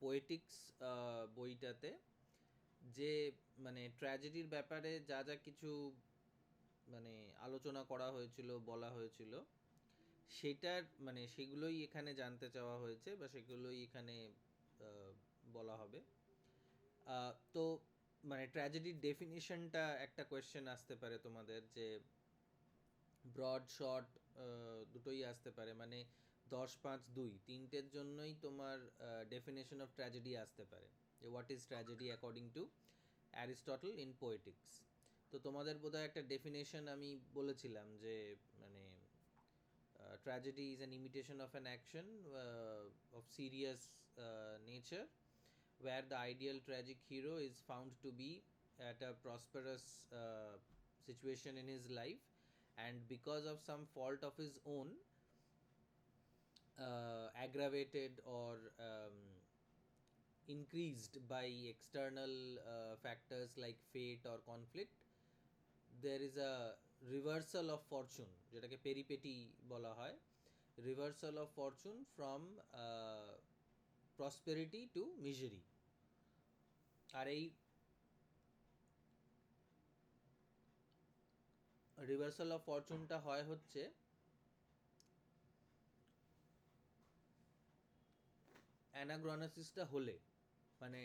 Poetics বইটাতে যে মানে ট্র্যাজেডির ব্যাপারে যা যা কিছু মানে আলোচনা করা হয়েছিল, বলা হয়েছিল, সেটার মানে সেগুলোই এখানে জানতে চাওয়া হয়েছে বা সেগুলোই এখানে বলা হবে। তো মানে ট্র্যাজেডির ডেফিনিশনটা একটা কোয়েশ্চেন আসতে পারে তোমাদের, যে ব্রড শর্ট দুটোই আসতে পারে, মানে 10, 5, 2 তিনটের জন্যই তোমার ডেফিনেশন অফ ট্র্যাজেডি আসতে পারে, যে what is tragedy according to Aristotle in Poetics. তো তোমাদের বোধহয় একটা ডেফিনেশন আমি বলেছিলাম যে মানে tragedy is an imitation of an action of serious nature, where the ideal tragic hero is found to be at a prosperous situation in his life, and because of some fault of his own, aggravated or increased by external factors like fate or conflict, there is a reversal of fortune, যেটাকে peripety বলা হয়, reversal of fortune from prosperity to misery. আর এই reversal of ফরচুনটা হয় হচ্ছে অ্যানাগ্রোনাসিসটা হলে, মানে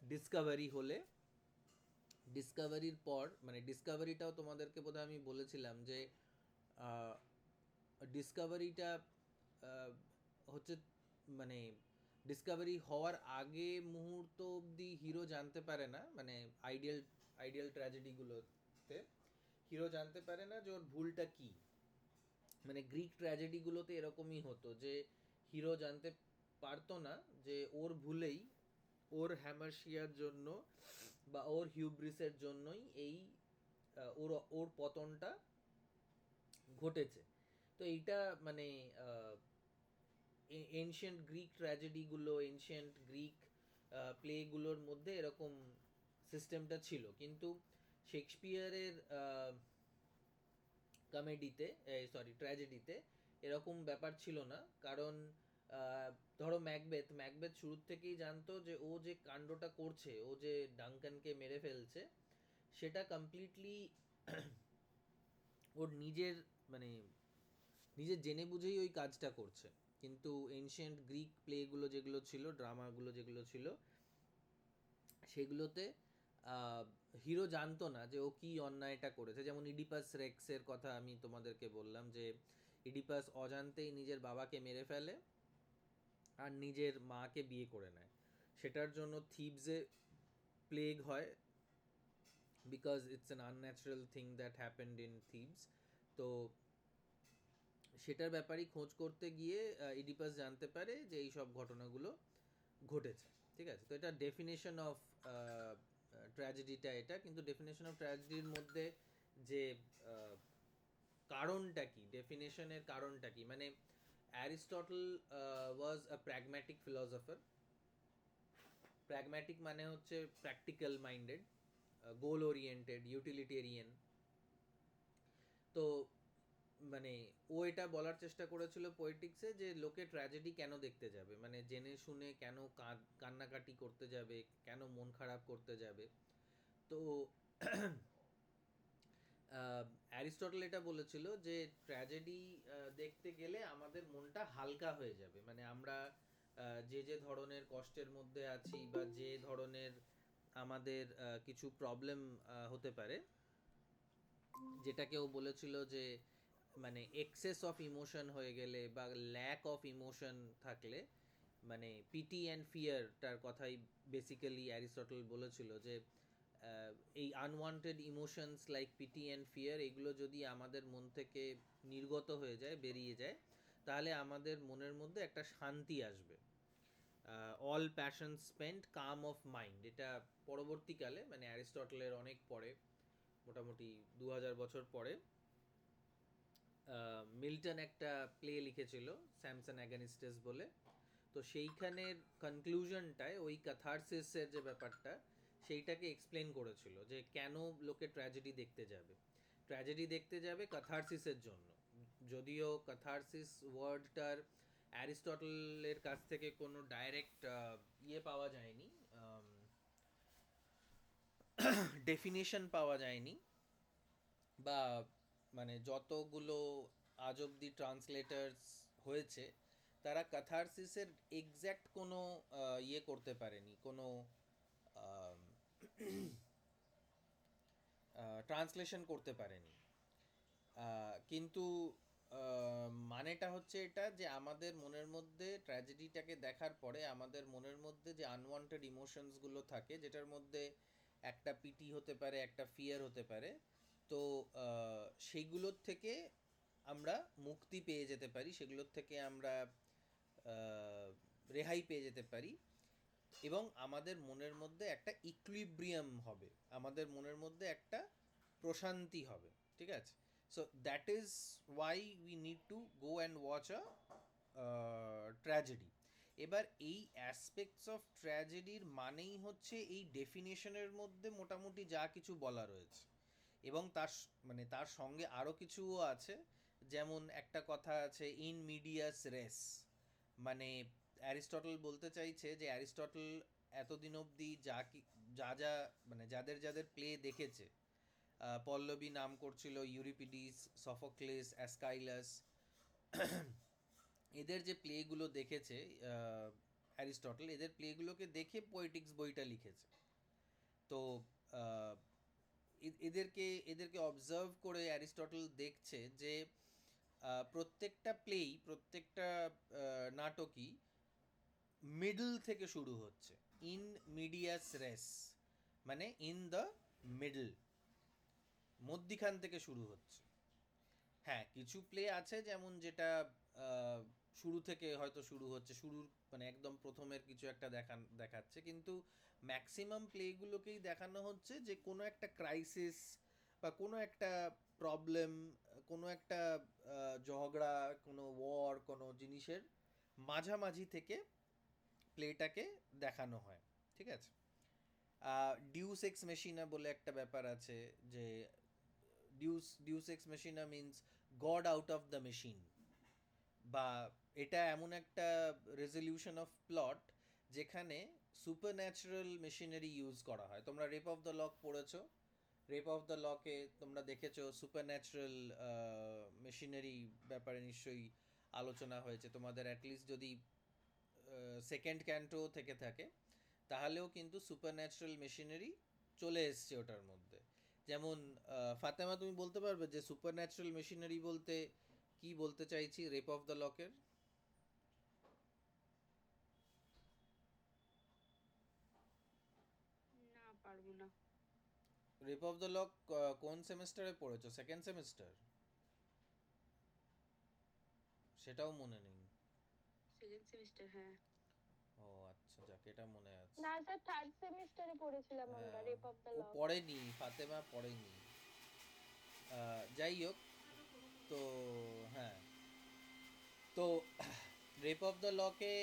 discovery হলে, ডিসকাভারির পর, মানে ডিসকাভারিটাও তোমাদেরকে বোধহয় আমি বলেছিলাম যে ডিসকাভারিটা হচ্ছে মানে ডিসকাভারি হওয়ার আগে মুহূর্ত অবধি হিরো জানতে পারে না, মানে আইডিয়াল আইডিয়াল ট্র্যাজেডিগুলোতে হিরো জানতে পারে না যে ওর ভুলটা কী। মানে গ্রিক ট্র্যাজেডিগুলোতে এরকমই হতো যে হিরো জানতে পারতো না যে ওর ভুলেই, ওর হ্যামারশিয়ার জন্য বা ওর হিউব্রিসের জন্যই এই ওর ওর পতনটা ঘটেছে। তো এইটা মানে এনশিয়েন্ট গ্রিক ট্র্যাজেডিগুলো, এনশিয়েন্ট গ্রিক প্লেগুলোর মধ্যে এরকম সিস্টেমটা ছিল, কিন্তু শেক্সপিয়ারের কমেডিতে, ট্র্যাজেডিতে এরকম ব্যাপার ছিল না। কারণ ধরো ম্যাকবেথ ম্যাকবেথ শুরুর থেকেই জানতো যে ও যে কাণ্ডটা করছে, ও যে ডাঙ্কানকে মেরে ফেলছে, সেটা কমপ্লিটলি ওর নিজের মানে নিজের জেনে বুঝেই ওই কাজটা করছে। কিন্তু এনশিয়েন্ট গ্রিক প্লেগুলো যেগুলো ছিল, ড্রামাগুলো যেগুলো ছিল, সেগুলোতে হিরো জানতো না যে ও কী অন্যায়টা করেছে। যেমন ইডিপাস রেক্সের কথা আমি তোমাদেরকে বললাম, যে ইডিপাস অজান্তেই নিজের বাবাকে মেরে ফেলে আর নিজের মাকে বিয়ে করে নেয়। সেটার জন্য থিবসে প্লেগ হয়, because it's an unnatural thing that happened in Thebes. তো সেটার ব্যাপারেই খোঁজ করতে গিয়ে ইডিপাস জানতে পারে যে এই সব ঘটনাগুলো ঘটেছে। ঠিক আছে, তো এটা ডেফিনেশন অফ ট্র্যাজেডিটা এটা। কিন্তু ডেফিনেশন অফ ট্র্যাজেডির মধ্যে যে কারণটা কি, ডেফিনেশনের কারণটা কি, মানে অ্যারিস্টটল ওয়াজ আ প্র্যাগম্যাটিক ফিলসফার। প্র্যাগম্যাটিক মানে হচ্ছে প্র্যাকটিক্যাল মাইন্ডেড, গোল ওরিয়েন্টেড, ইউটিলিটেরিয়ান। তো মানে ও এটা বলার চেষ্টা করেছিল পোয়েটিক্সে যে লোকে ট্র্যাজেডি কেন দেখতে যাবে, মানে জেনে শুনে কেন কান্নাকাটি করতে যাবে, কেন মন খারাপ করতে যাবে। তো অ্যারিস্টটল এটা বলেছিল যে ট্র্যাজেডি দেখতে গেলে আমাদের মনটা হালকা হয়ে যাবে, মানে আমরা যে যে ধরনের কষ্টের মধ্যে আছি বা যে ধরনের আমাদের কিছু প্রবলেম হতে পারে, যেটা কেউ বলেছিল যে মানে এক্সেস অফ ইমোশন হয়ে গেলে বা ল্যাক অফ ইমোশন থাকলে, মানে পিটি অ্যান্ড ফিয়ারটার কথাই বেসিক্যালি অ্যারিস্টটল বলেছিল, যে এই unwanted emotions like pity and fear, এগুলো যদি আমাদের মন থেকে নির্গত হয়ে যায়, বেরিয়ে যায়, তাহলে আমাদের মনের মধ্যে একটা শান্তি আসবে। All passion spent calm of mind, এটা পরবর্তীকালে মানে অ্যারিস্টটলের অনেক পরে, মোটামুটি 2000 বছর পরে, মিল্টন একটা প্লে লিখেছিল স্যামসন অ্যাগানিস্টেস বলে। তো সেইখানের কনক্লুশনটায় ওই ক্যাথারসিসের যে ব্যাপারটা, সেইটাকে এক্সপ্লেন করেছিল যে কেন লোকে ট্র্যাজেডি দেখতে যাবে। ট্র্যাজেডি দেখতে যাবে ক্যাথারসিসের জন্য, যদিও ক্যাথারসিস ওয়ার্ডটার অ্যারিস্টটলের কাছ থেকে কোনো ডাইরেক্ট ইয়ে পাওয়া যায়নি, ডেফিনেশন পাওয়া যায়নি, বা মানে যতগুলো আজ অব্দি ট্রান্সলেটার্স হয়েছে তারা ক্যাথারসিসের এক্স্যাক্ট কোনো ইয়ে করতে পারেনি, কোনো ট্রান্সলেশন করতে পারেনি। কিন্তু মানেটা হচ্ছে এটা যে আমাদের মনের মধ্যে ট্র্যাজেডিটাকে দেখার পরে আমাদের মনের মধ্যে যে আনওয়ান্টেড ইমোশনসগুলো থাকে, যেটার মধ্যে একটা পিটি হতে পারে, একটা ফিয়ার হতে পারে, তো সেইগুলোর থেকে আমরা মুক্তি পেয়ে যেতে পারি, সেগুলোর থেকে আমরা রেহাই পেয়ে যেতে পারি, এবং আমাদের মনের মধ্যে একটা ইকুইলিব্রিয়াম হবে, আমাদের মনের মধ্যে একটা প্রশান্তি হবে, ঠিক আছে? So that is why we need to go and watch a tragedy. এবার এই অ্যাসপেক্টস অফ ট্র্যাজেডির মানেই হচ্ছে এই ডেফিনেশনের মধ্যে মোটামুটি যা কিছু বলা রয়েছে, এবং মানে তার সঙ্গে আরও কিছুও আছে। যেমন একটা কথা আছে, ইন মিডিয়াস রেস, মানে অ্যারিস্টটল বলতে চাইছে যে অ্যারিস্টটল এতদিন অবধি যা যা মানে যাদের যাদের প্লে দেখেছে, পল্লবী নাম করছিল ইউরিপিডিস, সফোক্লেস, অ্যাসকাইলাস, এদের যে প্লেগুলো দেখেছে অ্যারিস্টটল, এদের প্লেগুলোকে দেখে পোয়েটিক্স বইটা লিখেছে। তো এদেরকে এদেরকে অবজার্ভ করে অ্যারিস্টটল দেখছে যে প্রত্যেকটা প্লেই, প্রত্যেকটা নাটকই মিডল থেকে শুরু হচ্ছে, ইন মিডিয়াস রেস, মানে ইন দ্য মিডল, মধ্যিখান থেকে শুরু হচ্ছে। হ্যাঁ, কিছু প্লে আছে যেমন যেটা শুরু থেকে হয়তো শুরু হচ্ছে, শুরুর মানে একদম প্রথমের কিছু একটা দেখাচ্ছে, কিন্তু ম্যাক্সিমাম প্লেগুলোকেই দেখানো হচ্ছে যে কোনো একটা ক্রাইসিস বা কোনো একটা প্রবলেম, কোনো একটা ঝগড়া, কোনো ওয়ার, কোনো জিনিসের মাঝামাঝি থেকে প্লেটাকে দেখানো হয়, ঠিক আছে? ডিউস এক্স মেশিনা বলে একটা ব্যাপার আছে, যে deus ex machina means god out of the machine, বা এটা এমন একটা রেজলিউশন অফ প্লট যেখানে সুপার ন্যাচারাল মেশিনারি ইউজ করা হয়। তোমরা রেপ অফ দ্য লক পড়েছো, রেপ অফ দ্য লকে তোমরা দেখেছো সুপার ন্যাচারাল মেশিনারি ব্যাপারে নিশ্চয়ই আলোচনা হয়েছে তোমাদের, অ্যাটলিস্ট যদি সেকেন্ড ক্যান্টো থেকে থাকে, তাহলেও কিন্তু সুপার ন্যাচারাল মেশিনারি চলে এসছে ওটার মধ্যে। যেমন ফাতেমা, তুমি বলতে পারবে যে সুপার ন্যাচারাল মেশিনারি বলতে কি বলতে চাইছি রেপ অফ দ্য লকের? না, পারবো না। রেপ অফ দ্য লক কোন সেমিস্টারে পড়েছো? Second semester? সেটাও মনে নেই? সেকেন্ড সেমিস্টার, হ্যাঁ। ও আচ্ছা, যাক, এটা মনে আছে। না স্যার, থার্ড সেমিস্টারে পড়েছিলাম আমরা হ্যাঁ, রেপ অফ দ্য ও লক। পড়েনি, ফাতেমা পড়েনি। যাই হোক, তো হ্যাঁ, তো রেপ অফ দ্য লকে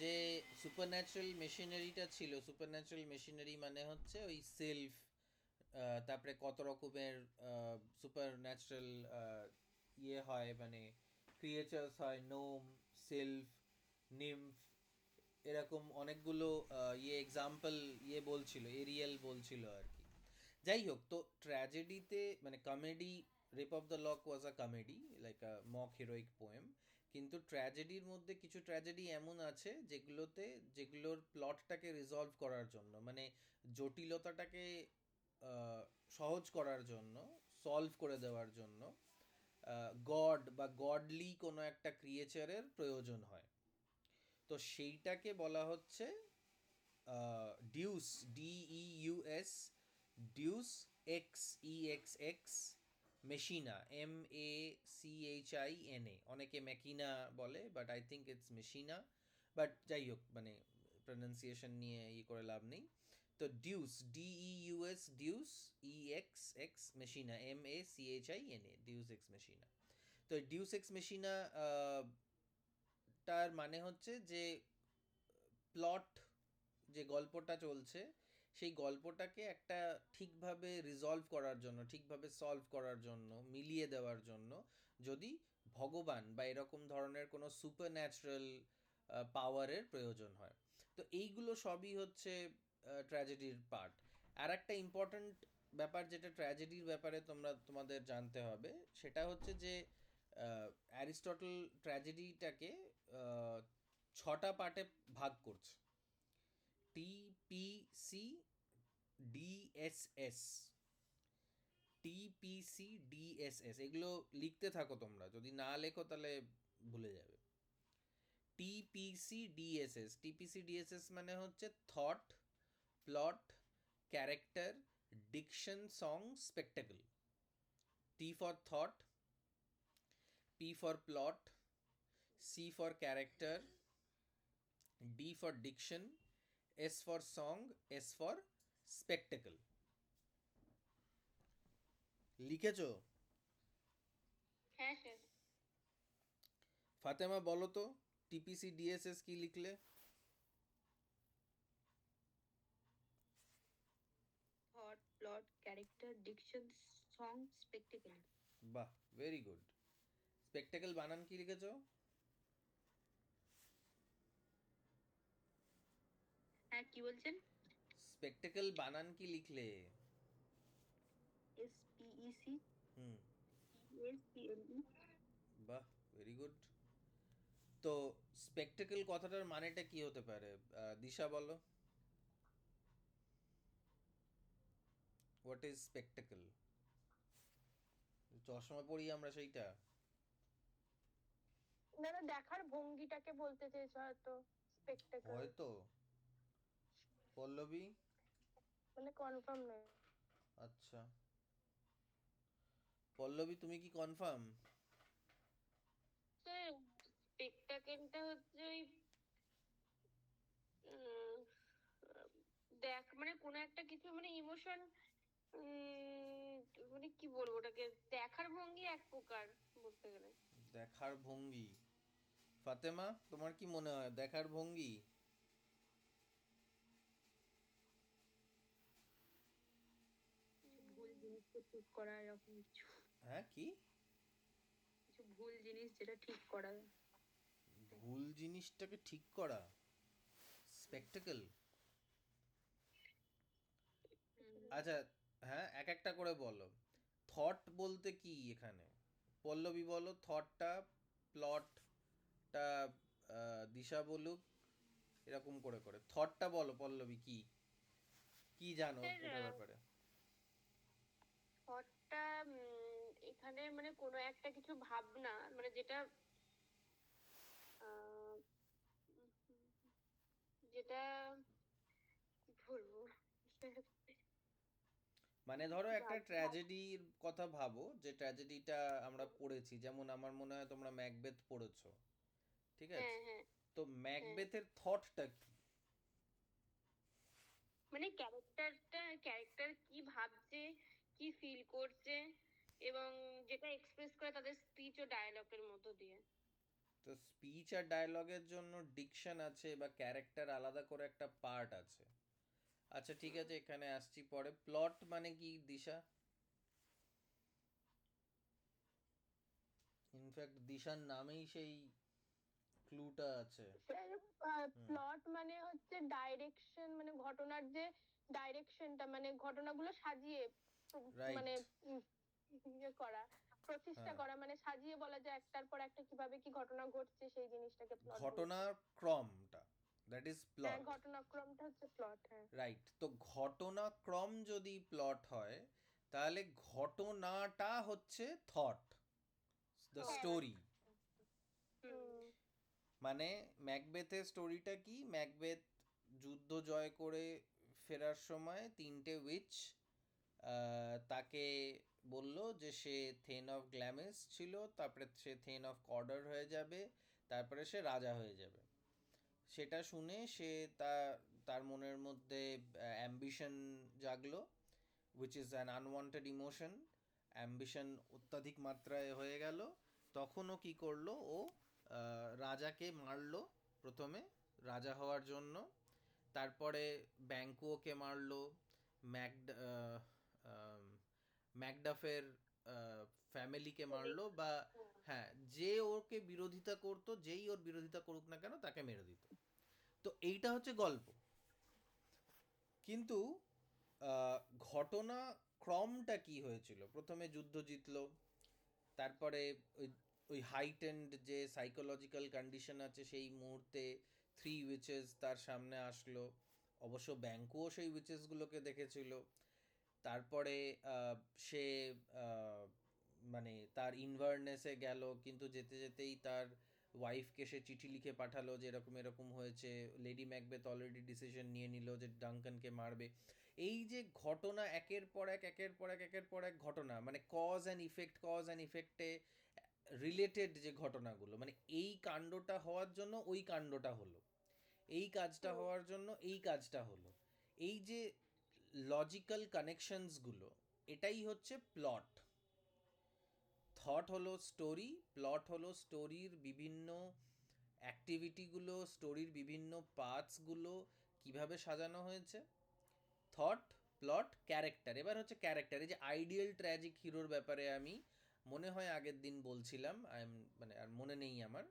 যে সুপার ন্যাচারাল মেশিনারিটা ছিল, সুপার ন্যাচারাল মেশিনারি মানে হচ্ছে ওই সেলফ, তারপরে কত রকমের সুপার ন্যাচারাল ইয়ে হয়, মানে ক্রিয়েচার্স হয়, নোম, সেলফ, নিম্ফ, এরকম অনেকগুলো ইয়ে এক্সাম্পল ইয়ে বলছিল, এরিয়েল বলছিল আর কি। যাই হোক, তো ট্র্যাজেডিতে মানে comedy, rape of the lock was a comedy, like a mock heroic poem. কিন্তু ট্র্যাজেডির মধ্যে কিছু ট্র্যাজেডি এমন আছে যেগুলোর প্লটটাকে রিজলভ করার জন্য, মানে জটিলতাটাকে সহজ করার জন্য, সলভ করে দেওয়ার জন্য গড বা গডলি কোনো একটা ক্রিয়েচারের প্রয়োজন হয়। তো সেইটাকে বলা হচ্ছে deus, D U S, deus ex, E X machina, MACHINA, অনেকে ম্যাকিনা বলে, but I think it's machina. But যাই হোক, মানে প্রনাউন্সিয়েশন নিয়ে করে লাভ নেই। তো deus, D U S, deus, E X machina, MACHINA, deus ex machina. তো ডিউস এক্স মেশিনা তার মানে হচ্ছে যে প্লট, যে গল্পটা চলছে সেই গল্পটাকে একটা ঠিকভাবে রিজলভ করার জন্য, ঠিকভাবে সলভ করার জন্য, মিলিয়ে দেওয়ার জন্য যদি ভগবান বা এরকম ধরনের কোনো সুপার ন্যাচারাল পাওয়ারের প্রয়োজন হয়। তো এইগুলো সবই হচ্ছে ট্র্যাজেডির পার্ট। আর একটা ইম্পর্ট্যান্ট ব্যাপার যেটা ট্র্যাজেডির ব্যাপারে তোমাদের জানতে হবে, সেটা হচ্ছে যে অ্যারিস্টটল ট্র্যাজেডিটাকে ছটা পার্টে ভাগ করছে। টিপিসি ডিএসএস, টিপিসি ডিএসএস, এগুলো লিখতে থাকো তোমরা, যদি না লেখো তাহলে ভুলে যাবে। টিপিসি ডিএসএস মানে হচ্ছে thought, plot, character, diction, song, spectacle. T for thought, P for plot, C for character, D for diction, S for song, S for spectacle. লিখেছো? হ্যাঁ স্যার। ফাতেমা বলো তো টিপিসি ডিএসএস কি লিখলে? Thought, plot, character, diction, song, spectacle. বাহ, very good. Spectacle বানান কি লিখেছো? হ্যাঁ, কি বলছেন? স্পেকটাকল বানান কি লিখলে? SPEC হুম, SPLE। বাহ, ভেরি গুড। তো স্পেকটাকল কথাটার মানেটা কি হতে পারে? দিশা বলো, হোয়াট ইজ স্পেকটাকল? চশমা পড়ি আমরা সেইটা? না না, দেখার ভঙ্গিটাকে বলতে চেয়েছো হয়তো, স্পেকটাকল। হয়তো। পল্লবী? মানে কনফার্ম নয়। আচ্ছা, পল্লবী তুমি কি কনফার্ম? স্যার, স্পেকটাকেলটা হচ্ছে ওই উম, দেখ মানে কোনো একটা কিছু মানে ইমোশন, মানে কি বলবো ওটাকে, দেখার ভঙ্গি এক প্রকার বলতে গেলে। দেখার ভঙ্গি। ফাতেমা, তোমার কি মনে হয় দেখার ভঙ্গি? কিছু ভুল জিনিসকে ঠিক করা, এরকম কিছু হ্যাঁ, কি? কিছু ভুল জিনিস যেটা ঠিক করা। ভুল জিনিসটাকে ঠিক করা, স্পেকটাকল। আচ্ছা, হ্যাঁ, এক একটা করে বলো। থট বলতে কি এখানে? পল্লবী বলো থটটা, প্লটটা দিশা বলুক, এরকম করে করে থটটা বলো। পল্লবী কি কি জানো এটার স্যার, ব্যাপারে? থটটা এখানে মানে কোনো একটা কিছু ভাবনা, মানে যেটা আহ, যেটা কি বলবো, মানে ধরো একটা ভাবনা। ট্র্যাজেডির কথা ভাবো, যে ট্র্যাজেডিটা আমরা পড়েছি, যেমন আমার মনে হয় তোমরা ম্যাকবেথ পড়েছো, ঠিক আছে? হ্যাঁ হ্যাঁ তো হ্যাঁ, ম্যাকবেথের থটটা কি? মানে ক্যারেক্টার কি ভাবছে, কি ফিল করছে, এবং যেটা এক্সপ্রেস করে তাদের স্পিচ ও ডায়ালগের মধ্য দিয়ে। তো স্পিচ আর ডায়লগের জন্য ডিকশন আছে বা ক্যারেক্টার আলাদা করে একটা পার্ট আছে। আচ্ছা, ঠিক আছে, এখানে আসছি পরে। প্লট মানে কি দিশা? ইনফ্যাক্ট দিশার নামেই সেই ক্লুটা আছে। হুম, প্লট মানে হচ্ছে ডাইরেকশন, মানে ঘটনার যে ডাইরেকশনটা, মানে ঘটনাগুলো সাজিয়ে মানে রাইট। উম, ইয়ে করা, প্রতিষ্ঠা হ্যাঁ, করা, মানে সাজিয়ে বলা যায় একটার পর একটা কিভাবে কি ঘটনা ঘটছে, সেই জিনিসটাকে প্লট বলছে। ঘটনার ক্রমটা, দ্যাট ইজ হ্যাঁ, প্লট। ঘটনাক্রমটা হচ্ছে প্লট, হ্যাঁ। রাইট। তো ঘটনাক্রম যদি প্লট হয়, তাহলে ঘটনাটা হচ্ছে থট, দ্য থট। হ্যাঁ। স্টোরি। হুম। মানে ম্যাকবেথের স্টোরিটা কি? ম্যাকবেথ যুদ্ধ জয় করে ফেরার সময় তিনটে উইচ তাকে বলল যে সে থেন অফ গ্ল্যামিস ছিল, তারপরে সে থেন অফ কর্ডর হয়ে যাবে, তারপরে সে রাজা হয়ে যাবে। সেটা শুনে সে তার মনের মধ্যে অ্যাম্বিশন জাগলো, which is an unwanted emotion. Ambition অত্যাধিক মাত্রায় হয়ে গেল। তখন ও কী করলো, ও রাজাকে মারলো প্রথমে, রাজা হওয়ার জন্য। তারপরে ব্যাংকুওকে মারলো। ম্যাকড ম্যাকডাফের ফ্যামিলিকে মারলো, বা হ্যাঁ, যে ওকে বিরোধিতা করতো, যেই ওর বিরোধিতা করুক না কেন তাকে মেরে দিত। তো এইটা হচ্ছে গল্প। কিন্তু আহ, ঘটনা ক্রমটা কি হয়েছিল, প্রথমে যুদ্ধ জিতলো, তারপরে ওই ওই হাইটেন্ড যে সাইকোলজিক্যাল কন্ডিশন আছে সেই মুহূর্তে থ্রি উইচেস তার সামনে আসলো। অবশ্য ব্যাংকুও সেই উইচেসগুলোকে দেখেছিল। তারপরে আহ, সে আহ, মানে তার ইনভার্নেসে গেল, কিন্তু যেতে যেতেই তার ওয়াইফকে সে চিঠি লিখে পাঠালো যে এরকম এরকম হয়েছে। লেডি ম্যাকবেথ অলরেডি ডিসিশন নিয়ে নিল যে ডাঙ্কানকে মারবে। এই যে ঘটনা একের পর এক একের পর এক একের পর এক ঘটনা, মানে কজ অ্যান্ড ইফেক্টে রিলেটেড যে ঘটনাগুলো, মানে এই কাণ্ডটা হওয়ার জন্য ওই কাণ্ডটা হলো, এই কাজটা হওয়ার জন্য এই কাজটা হলো, এই যে লজিক্যাল কানেকশনসগুলো, এটাই হচ্ছে প্লট। থট হলো স্টোরি, প্লট হলো স্টোরির বিভিন্ন অ্যাক্টিভিটিগুলো, স্টোরির বিভিন্ন পার্টসগুলো কিভাবে সাজানো হয়েছে। Thought, plot, character. এবার হচ্ছে ক্যারেক্টার। এই যে আইডিয়াল ট্র্যাজিক হিরোর ব্যাপারে আমি মনে হয় আগের দিন বলছিলাম, মানে আর মনে নেই আমার।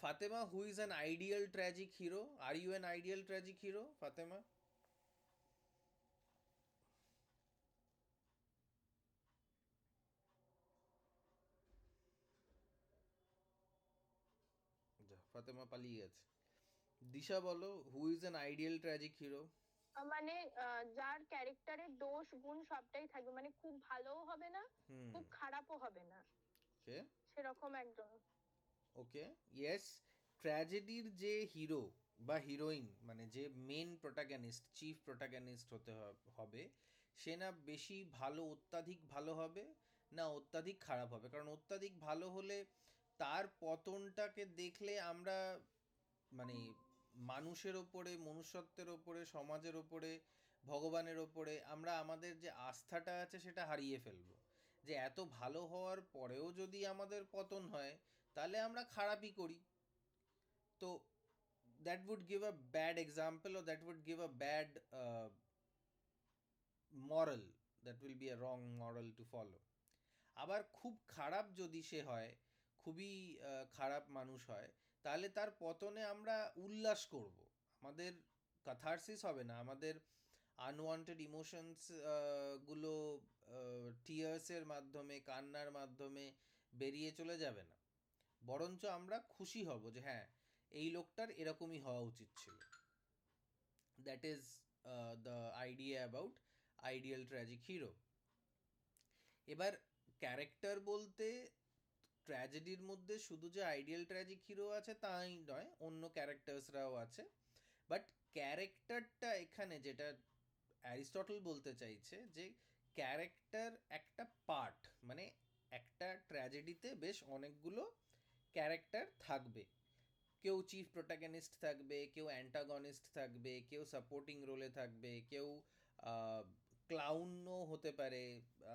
Fatema, who is an ideal tragic hero? Are you an ideal tragic hero, Fatema? যা, ফাতেমা পালিয়ে গেছে। দিশা বলো, who is an ideal tragic hero? মানে যার ক্যারেক্টারের দোষ গুণ সবটাই থাকবে, মানে খুব ভালোও হবে না, হুম। খুব খারাপও হবে না, ওকে, সেরকম একজন। ওকে, ইয়েস। ট্র্যাজেডির যে হিরো বা হিরোইন, মানে যে মেন প্রোটাগনিস্ট, চিফ প্রোটাগনিস্ট হতে হবে, সে না বেশি ভালো, অত্যাধিক ভালো হবে, না অত্যাধিক খারাপ হবে। কারণ অত্যাধিক ভালো হলে তার পতনটাকে দেখলে আমরা, মানে মানুষের ওপরে, মনুষ্যত্বের ওপরে, সমাজের ওপরে, ভগবানের ওপরে আমরা আমাদের যে আস্থাটা আছে সেটা হারিয়ে ফেলবো। যে এত ভালো হওয়ার পরেও যদি আমাদের পতন হয়, তাহলে আমরা খারাপই করি। তো that would give a bad example, or that would give a bad moral, that will be a wrong moral to follow. আবার খুব খারাপ যদি সে হয়, খুবই খারাপ মানুষ হয়, তাহলে তার পতনে আমরা উল্লাস করব। আমাদের ক্যাথারসিস হবে না, আমাদের আনওয়ান্টেড ইমোশনস গুলো টিয়ার্সের মাধ্যমে, কান্নার মাধ্যমে বেরিয়ে চলে যাবে না। বরঞ্চ আমরা খুশি হব যে হ্যাঁ, এই লোকটার এরকমই হওয়া উচিত ছিল। That is the idea about ideal tragic hero. এবার ক্যারেক্টার বলতে ট্র্যাজেডির মধ্যে শুধু যে আইডিয়াল ট্র্যাজিক হিরো আছে তাই নয়, অন্য ক্যারেক্টার্সরাও আছে। বাট ক্যারেক্টারটা এখানে যেটা অ্যারিস্টটল বলতে চাইছে, যে ক্যারেক্টার একটা পার্ট, মানে একটা ট্র্যাজেডিতে বেশ অনেকগুলো ক্যারেক্টার থাকবে। কেউ চিফ প্রোটাগনিস্ট থাকবে, কেউ অ্যান্টাগনিস্ট থাকবে, কেউ সাপোর্টিং রোলে থাকবে, কেউ ক্লাউনও হতে পারে।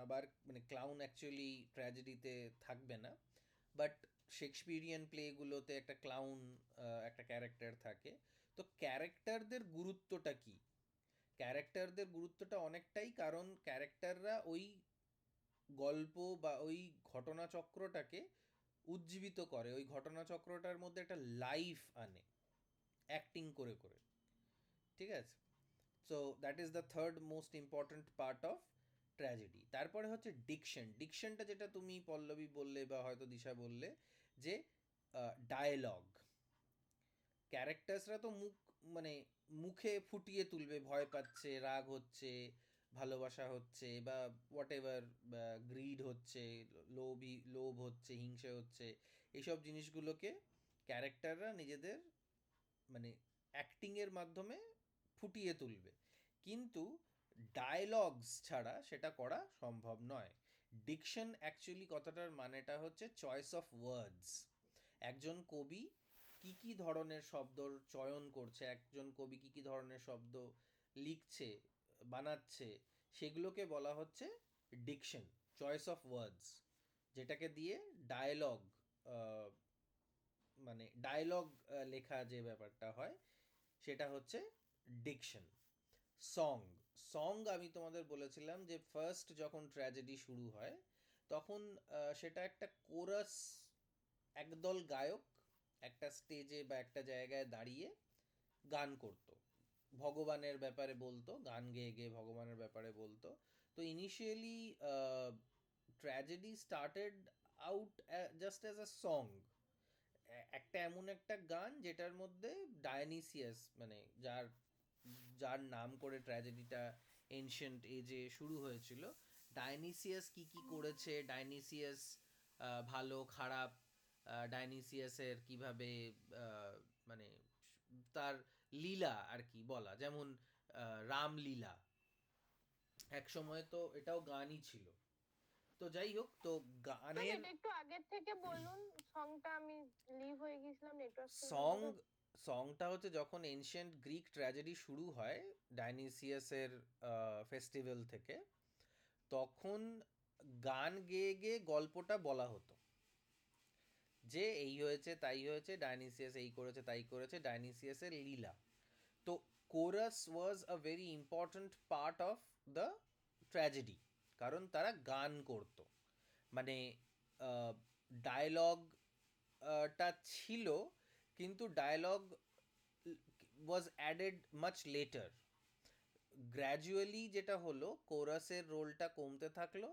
আবার মানে ক্লাউন অ্যাকচুয়ালি ট্র্যাজেডিতে থাকবে না, বাট শেক্সপিরিয়ান প্লেগুলোতে একটা ক্লাউন একটা ক্যারেক্টার থাকে। তো ক্যারেক্টারদের গুরুত্বটা কি? ক্যারেক্টারদের গুরুত্বটা অনেকটাই, কারণ ক্যারেক্টাররা ওই গল্প বা ওই ঘটনাচক্রটাকে উজ্জীবিত করে, ওই ঘটনাচক্রটার মধ্যে একটা লাইফ আনে অ্যাক্টিং করে করে। ঠিক আছে? So that is the third most important part of tragedy. তারপরে হচ্ছে ডিকশন। ডিকশনটা যেটা তুমি পল্লবী বললে বা হয়তো দিশা বললে, যে ডায়লগ। ক্যারেক্টার্সরা তো মুখ, মানে মুখে ফুটিয়ে তুলবে, ভয় পাচ্ছে, রাগ হচ্ছে, ভালোবাসা হচ্ছে, বা হোয়াট এভার, গ্রিড হচ্ছে, লোভ হচ্ছে, হিংসে হচ্ছে, এইসব জিনিসগুলোকে ক্যারেক্টাররা নিজেদের মানে অ্যাক্টিংয়ের মাধ্যমে ফুটিয়ে তুলবে। কিন্তু ডায়লগস ছাড়া সেটা করা সম্ভব নয়। ডিকশন অ্যাকচুয়ালি কথাটার মানেটা হচ্ছে চয়েস অফ ওয়ার্ডস। একজন কবি কি কি ধরনের শব্দর চয়ন করছে, একজন কবি কি কি ধরনের শব্দ লিখছে, বানাচ্ছে, সেগুলোকে বলা হচ্ছে ডিকশন, চয়েস অফ ওয়ার্ডস। যেটাকে দিয়ে ডায়লগ, মানে ডায়লগ লেখা যে ব্যাপারটা হয় সেটা হচ্ছে ডিকশন। সং, সং আমি তোমাদের বলেছিলাম যে ফার্স্ট যখন ট্র্যাজেডি শুরু হয় তখন সেটা একটা কোরাস, একদল গায়ক একটা স্টেজে বা একটা জায়গায় দাঁড়িয়ে গান করতো, ভগবানের ব্যাপারে বলতো, গান গেয়ে গেয়ে ভগবানের ব্যাপারে বলতো। তো initially tragedy started out just as a song, একটা এমন একটা গান যেটার মধ্যে ডায়নিসিয়াস, মানে যার যার নাম করে ট্র্যাজেডিটা এনশিয়েন্ট এজে শুরু হয়েছিল, ডায়নিসিয়াস কি কি করেছে, ডায়নিসিয়াস ভালো খারাপ, ডায়নিসিয়াসের কিভাবে মানে তার লীলা আর কি বলা, যেমন রামলীলা এক সময় তো এটাও গানই ছিল। তো যাই হোক, তো ম্যাম গানের এটা একটু আগের থেকে বলুন, সংটা আমি লিভ হয়ে গেছিলাম নেটওয়ার্ক সং, সংটা হচ্ছে যখন এনশিয়েন্ট গ্রিক ট্র্যাজেডি শুরু হয় ডাইনিসিয়াসের ফেস্টিভ্যাল থেকে, তখন গান গেয়ে গেয়ে গল্পটা বলা হতো যে এই হয়েছে তাই হয়েছে, ডাইনিসিয়াস এই করেছে তাই করেছে, ডাইনিসিয়াসের লীলা। তো chorus was a very important part of the tragedy, কারণ তারা গান করতো, মানে ডায়লগটা ছিল, কিন্তু dialogue was added much later. Gradually যেটা হলো, কোরাসের রোলটা কমতে থাকলো,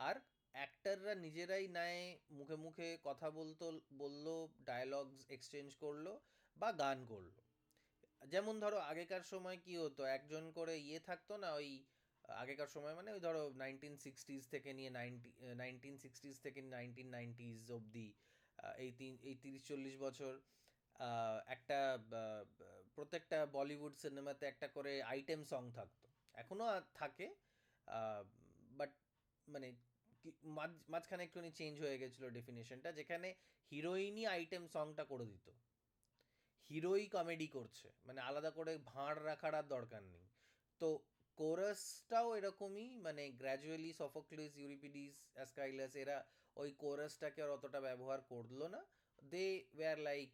আর অ্যাক্টাররা নিজেরাই নেয় মুখে মুখে কথা বললো, ডায়লগস এক্সচেঞ্জ করলো বা গান করলো। যেমন ধরো আগেকার সময় কি হতো, একজন করে ইয়ে থাকতো না, ওই আগেকার সময় মানে ওই ধরো 1960s থেকে নিয়ে 1960s থেকে 1990s অবধি, এই 30-40 বছর একটা প্রত্যেকটা বলিউড সিনেমাতে একটা করে আইটেম সং থাকতো, এখনও থাকে, বাট মানে মাঝখানে একটুখানি চেঞ্জ হয়ে গেছিলো ডেফিনেশনটা, যেখানে হিরোইনই আইটেম সংটা করে দিত, হিরোই কমেডি করছে, মানে আলাদা করে ভাঁড় রাখার আর দরকার নেই। তো কোরাসটাও এরকমই, মানে গ্র্যাজুয়ালি সফোক্লিস, ইউরিপিডিস, অ্যাসকাইলাস এরা ওই কোরাসটাকে আর অতটা ব্যবহার করলো না। They were like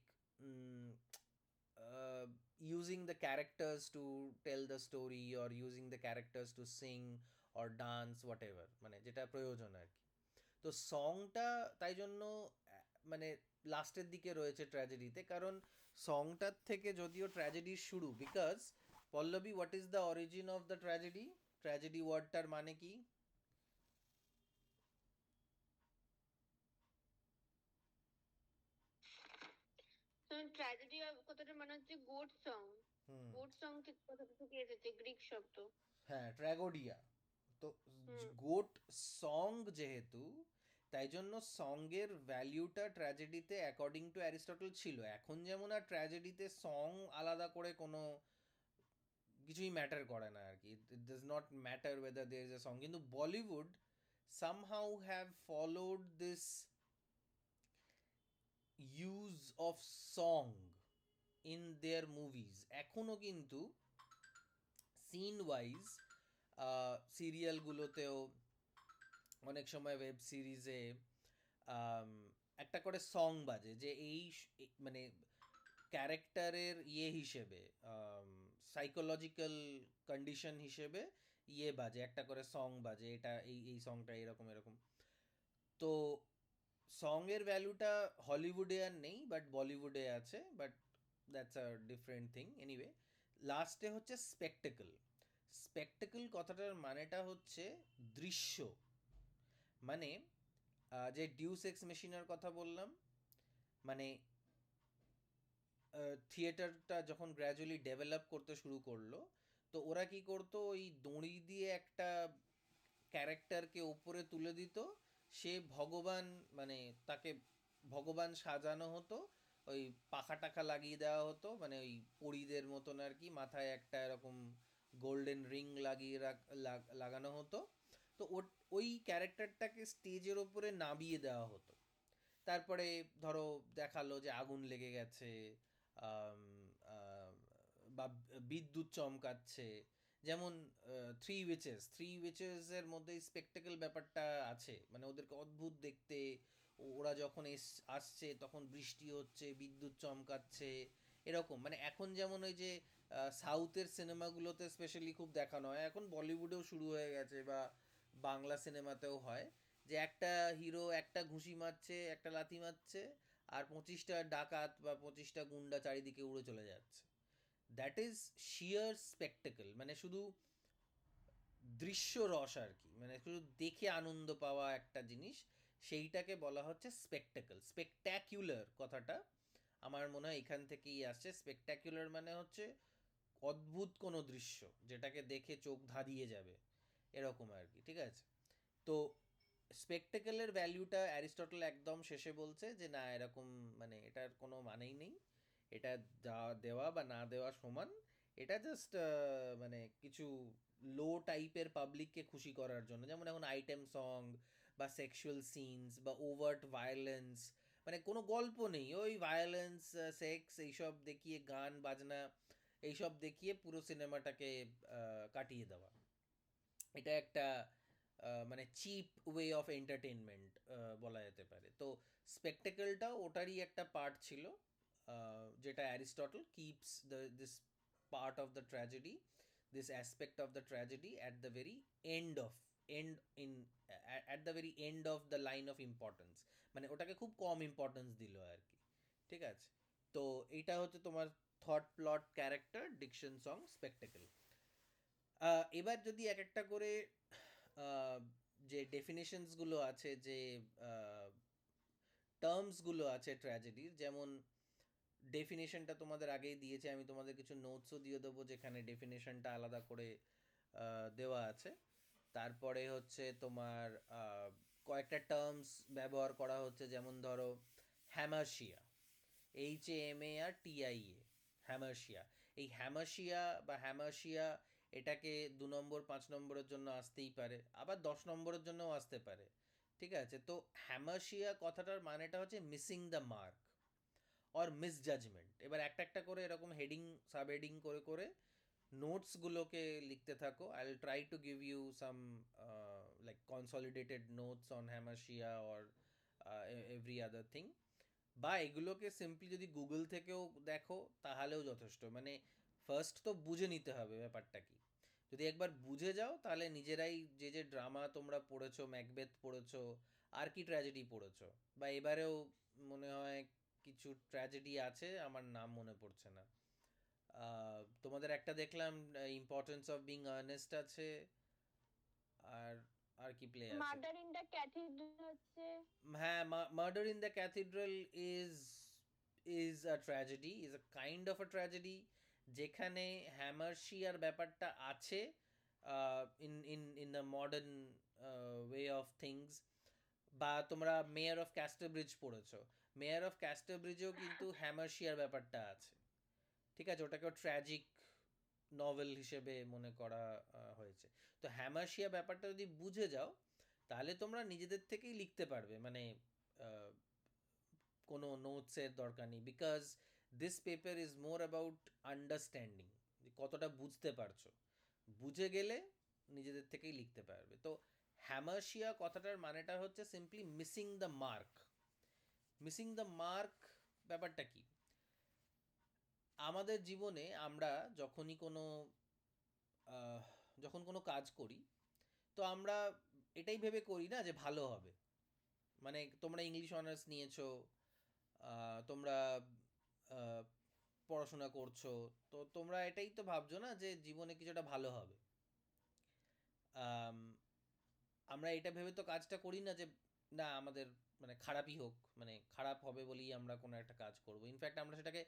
using the characters to tell the story, or using the characters to sing or dance whatever, মানে যেটা প্রয়োজন আর কি। তো সংটা তাই জন্য মানে লাস্টের দিকে রয়েছে ট্র্যাজেডিতে, কারণ সংটার থেকে যদিও ট্র্যাজেডির শুরু, because Pallavi, what is the origin of the tragedy? Tragedy ওয়ার্ডটার মানে কি? ট্র্যাজেডি কথাটা মানে হচ্ছে goat song. Hmm, goat song থেকে কথাটা থেকে এসেছে, গ্রিক শব্দ। হ্যাঁ, ট্র্যাগোডিয়া। তো হুম। গোট সং যেহেতু, তাই জন্য সঙ্গের ভ্যালিউটা ট্র্যাজেডিতে অ্যাকর্ডিং টু অ্যারিস্টটল ছিল। এখন যেমন আর ট্র্যাজেডিতে সং আলাদা করে কোনো কিছুই ম্যাটার করে না আর কি, it does not matter whether there is a song. কিন্তু Bollywood somehow have followed this use of song in their movies এখনো কিন্তু সিন ওয়াইজ সিরিয়ালগুলোতেও, অনেক সময় ওয়েব সিরিজে একটা করে সং বাজে, যে মানে ক্যারেক্টারের ইয়ে হিসেবে, সাইকোলজিক্যাল কন্ডিশন হিসেবে ইয়ে বাজে, একটা করে সং বাজে, এটা এই এই সংটা এরকম এরকম। তো সঙের ভ্যালুটা হলিউডে আর নেই, বাট বলিউডে আছে, but that's a different thing. Anyway, লাস্টে হচ্ছে স্পেকটেকল। স্পেকটেকল কথাটার মানেটা হচ্ছে দৃশ্য, মানে যে ডিউস এক্স মেশিনের কথা বললাম, মানে থিয়েটারটা যখন গ্র্যাজুয়ালি ডেভেলপ করতে শুরু করলো, তো ওরা কি করতো, ওই দড়ি দিয়ে একটা ক্যারেক্টারকে ওপরে তুলে দিত, সে ভগবান, মানে তাকে ভগবান সাজানো হতো, ওই পাখা টাখা লাগিয়ে দেওয়া হতো, মানে ওই পরীদের মতন আর কি, মাথায় একটা এরকম গোল্ডেন রিং লাগিয়ে লাগানো হতো। তো ওই ক্যারেক্টারটাকে স্টেজের ওপরে নামিয়ে দেওয়া হতো। তারপরে ধরো দেখালো যে আগুন লেগে গেছে, আম, আম, বা বিদ্যুৎ চমকাচ্ছে, যেমন থ্রি উইচেসের মধ্যে স্পেকটেকল ব্যাপারটা আছে, মানে ওদেরকে অদ্ভুত দেখতে, ওরা যখন আসছে তখন বৃষ্টি হচ্ছে, বিদ্যুৎ চমকাচ্ছে, এরকম মানে এখন যেমন ওই যে সাউথের সিনেমাগুলোতে স্পেশালি খুব দেখানো হয়, এখন বলিউডেও শুরু হয়ে গেছে বা বাংলা সিনেমাতেও হয়, যে একটা হিরো একটা ঘুষি মারছে, একটা লাথি মারছে, আর 25টা ডাকাত বা 25টা গুন্ডা চারিদিকে উড়ে চলে যাচ্ছে। দ্যাট ইজ শিয়ার স্পেকটেকল, মানে শুধু দৃশ্য রস আর কি, মানে শুধু দেখে আনন্দ পাওয়া একটা জিনিস, সেইটাকে বলা হচ্ছে স্পেকটেকল। স্পেকট্যাকুলার কথাটা আমার মনে হয় এখান থেকেই আসছে। স্পেকট্যাকুলার মানে হচ্ছে অদ্ভুত কোনো দৃশ্য যেটাকে দেখে চোখ ধাঁধিয়ে যাবে, এরকম আর কি, ঠিক আছে? তো স্পেকটেকলের ভ্যালুটা অ্যারিস্টটল একদম শেষে বলছে যে না, এরকম মানে এটার কোনো মানেই নেই, এটা যা দেওয়া বা না দেওয়া সমান, এটা জাস্ট মানে কিছু লো টাইপের পাবলিককে খুশি করার জন্য, যেমন এখন আইটেম সং বা সেক্সুয়াল সিনস বা ওভার্ট ভায়োলেন্স, মানে কোনো গল্প নেই, ওই ভায়োলেন্স, সেক্স, এইসব দেখিয়ে, গান বাজনা এইসব দেখিয়ে পুরো সিনেমাটাকে কাটিয়ে দেওয়া, এটা একটা মানে চিপ ওয়ে অফ এন্টারটেনমেন্ট বলা যেতে পারে। তো স্পেকটেকলটাও ওটারই একটা পার্ট ছিল, যেটা Aristotle keeps this part of the tragedy, this aspect of the tragedy at the very end of end in at the very end of the line of importance, মানে ওটাকে খুব কম ইম্পর্টেন্স দিল আর কি, ঠিক আছে? তো এইটা হচ্ছে তোমার thought, plot, character, diction, song, spectacle. এবার যদি এক একটা করে আহ, যে ডেফিনেশনসগুলো আছে, যে টার্মসগুলো আছে ট্র্যাজেডির, যেমন ডেফিনেশনটা তোমাদের আগেই দিয়েছে, আমি তোমাদের কিছু নোটসও দিয়ে দেবো যেখানে ডেফিনেশনটা আলাদা করে দেওয়া আছে। তারপরে হচ্ছে তোমার কয়েকটা টার্মস ব্যবহার করা হচ্ছে, যেমন ধরো হ্যামার্শিয়া, HAMARTIA, হ্যামার্শিয়া। এই হ্যামার্শিয়া বা হ্যামার্শিয়া, এটাকে 2 নম্বর 5 নম্বরের জন্য আসতেই পারে, আবার 10 নম্বরের জন্যও আসতে পারে, ঠিক আছে? তো হ্যামার্শিয়া কথাটার মানেটা হচ্ছে মিসিং দ্য মার্ক অর মিসজাজমেন্ট। এবার একটা একটা করে এরকম হেডিং, সাব হেডিং করে করে নোটসগুলোকে লিখতে থাকো। I will try to give you some like consolidated notes on hamartia or every other thing, বা এগুলোকে সিম্পলি যদি গুগল থেকেও দেখো তাহলেও যথেষ্ট। মানে ফার্স্ট তো বুঝে নিতে হবে ব্যাপারটা কি। যদি একবার বুঝে যাও তাহলে নিজেরাই যে যে ড্রামা তোমরা পড়েছো, ম্যাকবেথ পড়েছো, আর কি ট্র্যাজেডি পড়েছো, বা এবারেও মনে হয় কিছু ট্র্যাজেডি আছে, আমার নাম মনে পড়ছে না। তোমাদের একটা দেখলাম ইম্পর্টেন্স অফ বিং আর্নেস্ট আছে, আর আর কি প্লে আছে? মার্ডার ইন দ্য ক্যাথিড্রাল হচ্ছে। হ্যাঁ, murder in the cathedral is a tragedy, is a kind of a tragedy, যেখানে হ্যামার্শিয়ার ব্যাপারটা আছে in in in the modern way of things. বা তোমরা মেয়ার অফ ক্যাস্টারব্রিজ পড়েছো, মেয়ার অফ ক্যাস্টারব্রিজেও কিন্তু হ্যামার্শিয়ার ব্যাপারটা আছে, ঠিক আছে? ওটাকেও ট্র্যাজিক নভেল হিসেবে মনে করা হয়েছে। তো হ্যামার্শিয়া ব্যাপারটা যদি বুঝে যাও তাহলে তোমরা নিজেদের থেকেই লিখতে পারবে, মানে আহ, কোনো নোটসের দরকার নেই, because this paper is more about understanding, কতটা বুঝতে পারছো। বুঝে গেলে নিজেদের থেকেই লিখতে পারবে। তো হ্যামার্শিয়া কথাটার মানেটা হচ্ছে simply missing the mark. Missing the mark ব্যাপারটা কি? আমাদের জীবনে আমরা যখনই কোনো আহ, যখন কোনো কাজ করি, তো আমরা এটাই ভেবে করি না যে ভালো হবে। মানে তোমরা ইংলিশ অনার্স নিয়েছো, তোমরা আহ, পড়াশোনা করছো, তো তোমরা এটাই তো ভাবছো না যে জীবনে কিছুটা ভালো হবে। আম, আমরা এটা ভেবে তো কাজটা করি না যে না আমাদের মানে খারাপই হোক, মানে খারাপ হবে বলেই আমরা কোনো একটা কাজ করব। ইনফ্যাক্ট আমরা সেটাকে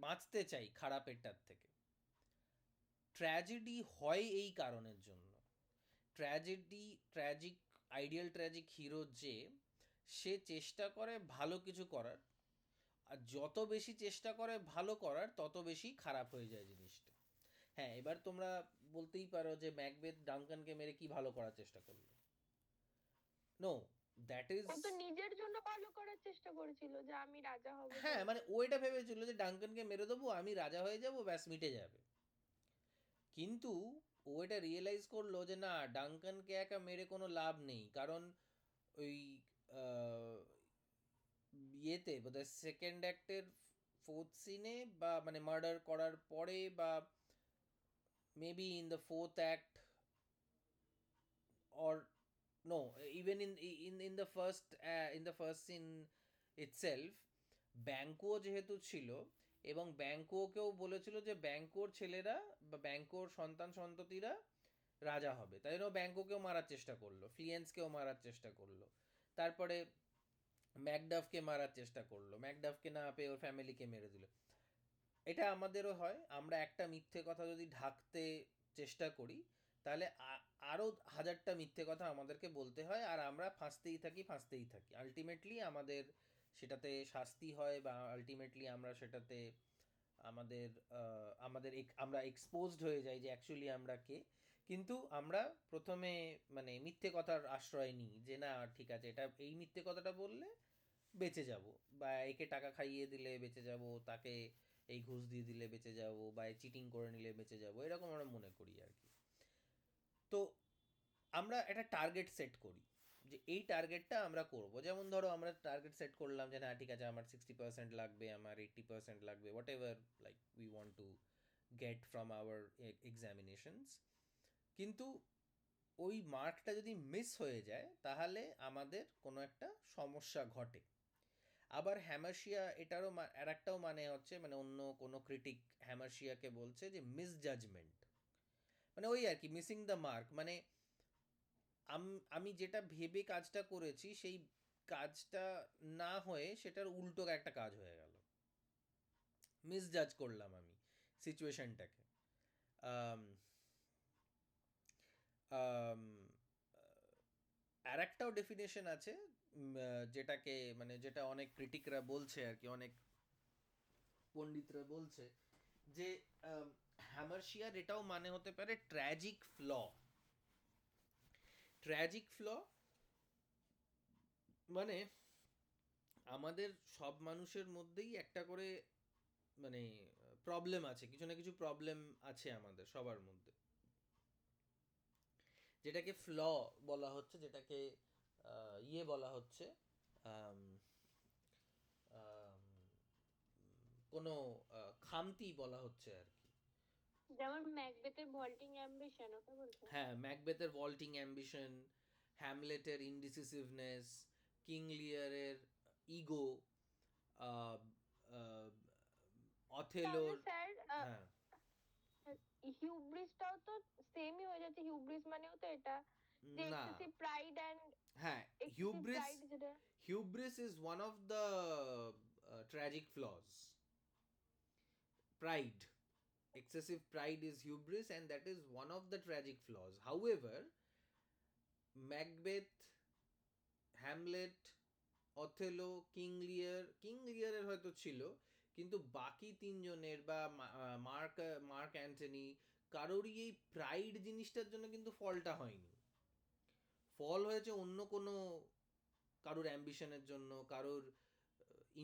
বাঁচতে চাই খারাপেরটার থেকে। ট্র্যাজেডি হয় এই কারণের জন্য। Tragedy, tragic, ideal tragic hero যে, সে চেষ্টা করে ভালো কিছু করার, আর যত বেশি চেষ্টা করে ভালো করার তত বেশি খারাপ হয়ে যায় জিনিসটা। হ্যাঁ, এবার তোমরা বলতেই পারো যে ম্যাকবেথ ডাঙ্কানকে মেরে কি ভালো করার চেষ্টা করলো? নো, দ্যাট ইজ, ও তো নিজের জন্য ভালো করার চেষ্টা করেছিল যে আমি রাজা হব হ্যাঁ মানে বলে। ও এটা ভেবেছিল যে ডাঙ্কানকে মেরে দেবো, আমি রাজা হয়ে যাব, ব্যাস মিটে যাবে। কিন্তু ও এটা রিয়েলাইজ করলো যে না, ডাঙ্কানকে একা মেরে কোনো লাভ নেই, কারণ ওই আহ, ইয়েতে বোধহয় সেকেন্ড অ্যাক্টের ফোর্থ সিনে বা মানে মার্ডার করার পরে বা maybe in the fourth act or no, even in the first scene itself, Banquo যেহেতু ছিল এবং ব্যাংকোকেও বলেছিল যে ব্যাংকোর ছেলেরা বা ব্যাংকোর সন্তান সন্ততিরা রাজা হবে, তাই জন্য ব্যাংকোকেও মারার চেষ্টা করলো, ফ্লিয়েন্সকেও মারার চেষ্টা করলো, তারপরে ম্যাকডাফকে মারার চেষ্টা করলো, ম্যাকডাফকে না পেয়ে ওর ফ্যামিলিকে মেরে দিল। এটা আমাদেরও হয়, আমরা একটা মিথ্যে কথা যদি ঢাকতে চেষ্টা করি তাহলে আরও হাজারটা মিথ্যে কথা আমাদেরকে বলতে হয়, আর আমরা ফাঁসতেই থাকি আলটিমেটলি আমাদের সেটাতে শাস্তি হয় বা আলটিমেটলি আমরা সেটাতে আমাদের আমরা এক্সপোজড হয়ে যাই যে অ্যাকচুয়ালি আমরা কে। কিন্তু আমরা প্রথমে মানে মিথ্যে কথার আশ্রয় নিই যে না ঠিক আছে, এটা এই মিথ্যে কথাটা বললে বেঁচে যাব, বা একে টাকা খাইয়ে দিলে বেঁচে যাব, তাকে এই ঘুষ দিয়ে দিলে বেঁচে যাব, বা চিটিং করে নিলে বেঁচে যাব, এরকম আমরা মনে করি আর কি। তো আমরা একটা টার্গেট সেট করি যে এই টার্গেটটা আমরা করব, যেমন ধরো আমরা টার্গেট সেট করলাম যে না ঠিক আছে আমার 60% লাগবে, আমার 80% লাগবে, what ever like we want to get from our examinations. কিন্তু ওই মার্কটা যদি মিস হয়ে যায় তাহলে আমাদের কোনো একটা সমস্যা ঘটে। আবার হ্যামার্শিয়া এটারও আর একটাও মানে হচ্ছে, মানে অন্য কোনো ক্রিটিক হ্যামার্শিয়াকে বলছে যে মিসজাজমেন্ট, মানে ওই আর কি মিসিং দ্য মার্ক, মানে আমি যেটা ভেবে কাজটা করেছি সেই কাজটা না হয়ে সেটার উল্টো একটা কাজ হয়ে গেল, মিসজাজ করলাম আমি সিচুয়েশনটাকে। আর একটাও ডেফিনেশন আছে যেটাকে মানে যেটা অনেক ক্রিটিকরা বলছে আর কি, অনেক পণ্ডিতরা বলছে যে হ্যামার্শিয়ার এটাও মানে হতে পারে ট্র্যাজিক ফ্ল। ট্র্যাজিক ফ্ল মানে আমাদের সব মানুষের মধ্যেই একটা করে মানে প্রবলেম আছে, কিছু না কিছু প্রবলেম আছে আমাদের সবার মধ্যে, যেটাকে ফ্ল বলা হচ্ছে, যেটাকে ইয়ে বলা হচ্ছে, আম, আম, কোনো খামতি বলা হচ্ছে আর কি। যেমন ম্যাকবেথের ভল্টিং অ্যাম্বিশন, ওটা বলছো? হ্যাঁ, ম্যাকবেথের ভল্টিং অ্যাম্বিশন, হ্যামলেটের ইনডিসিসিভনেস, কিং লিয়ারের ইগো, তাহলে অথেলোর। স্যার হ্যাঁ, হিউব্রিসটাও তো সেমই হয়ে যাচ্ছে, হিউব্রিস মানেও তো এটা যে না, এক্সেসিভ প্রাইড অ্যান্ড হ্যাঁ, এক্সেসিভ হিউব্রিস প্রাইড যেটা। Hubris is one of the tragic flaws. Pride, excessive pride is hubris, and that is one of the tragic flaws. However, Macbeth, Hamlet, Othello, king লিয়ারের হয়তো ছিল, কিন্তু বাকি তিনজনের বা mark mark Antony কারোরই এই প্রাইড জিনিসটার জন্য কিন্তু ফলটা হয়নি। ফল হয়েছে অন্য কোনো কারোর অ্যাম্বিশনের জন্য, কারোর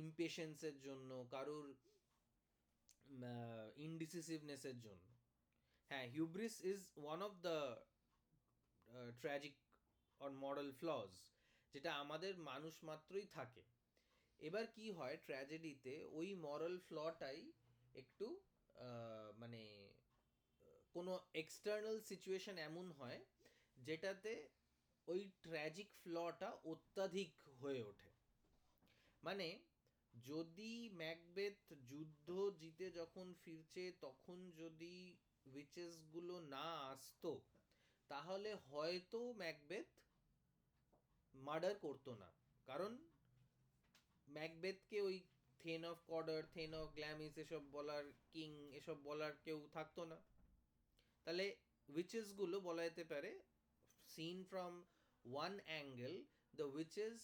ইমপেশেন্সের জন্য, কারোর ইনডিসিসিভনেসের জন্য। হ্যাঁ, hubris is one of the tragic or moral flaws, যেটা আমাদের মানুষ মাত্রই থাকে। এবার কি হয় ট্র্যাজেডিতে, ওই মরাল ফ্লটাই একটু মানে কোনো এক্সটার্নাল সিচুয়েশন এমন হয় যেটাতে ওই ট্র্যাজিক ফ্লটা অত্যাধিক হয়ে ওঠে। মানে যদি ম্যাকবেথ যুদ্ধ জিতে যখন ফিরছে তখন যদি উইচেসগুলো না আসতো তাহলে হয়তো ম্যাকবেথ মার্ডার করতো না, কারণ ম্যাকবেথকে ওই থেন অফ কর্ডার, থেন অফ গ্ল্যামিস এসব বলার, কিং এসব বলার কেউ থাকতো না। তাহলে উইচেসগুলো বলা যেতে পারে, seen from one angle, the witches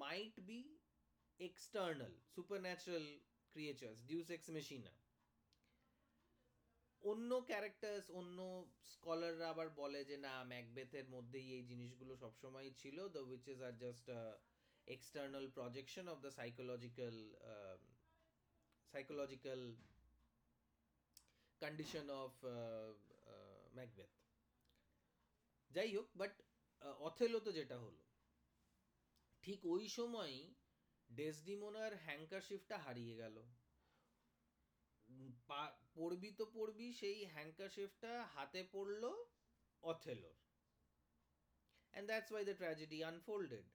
might be external supernatural creatures, deus ex machina. অন্য ক্যারেক্টার্স, অন্য স্কলাররা আবার বলে যে না ম্যাকবেথের মধ্যেই এই জিনিসগুলো সবসময় ছিল, the witches are just external projection of the psychological condition of Macbeth. যাই হোক, বাট অথেলো তো যেটা হলো, ঠিক ওই সময়ই ডেসডিমোনার হ্যাঙ্কারশিফটা হারিয়ে গেল। পড়বি তো পড়বি, সেই হ্যাঙ্কারশিফটা হাতে পড়লো অথেলোর, and that's why the tragedy unfolded.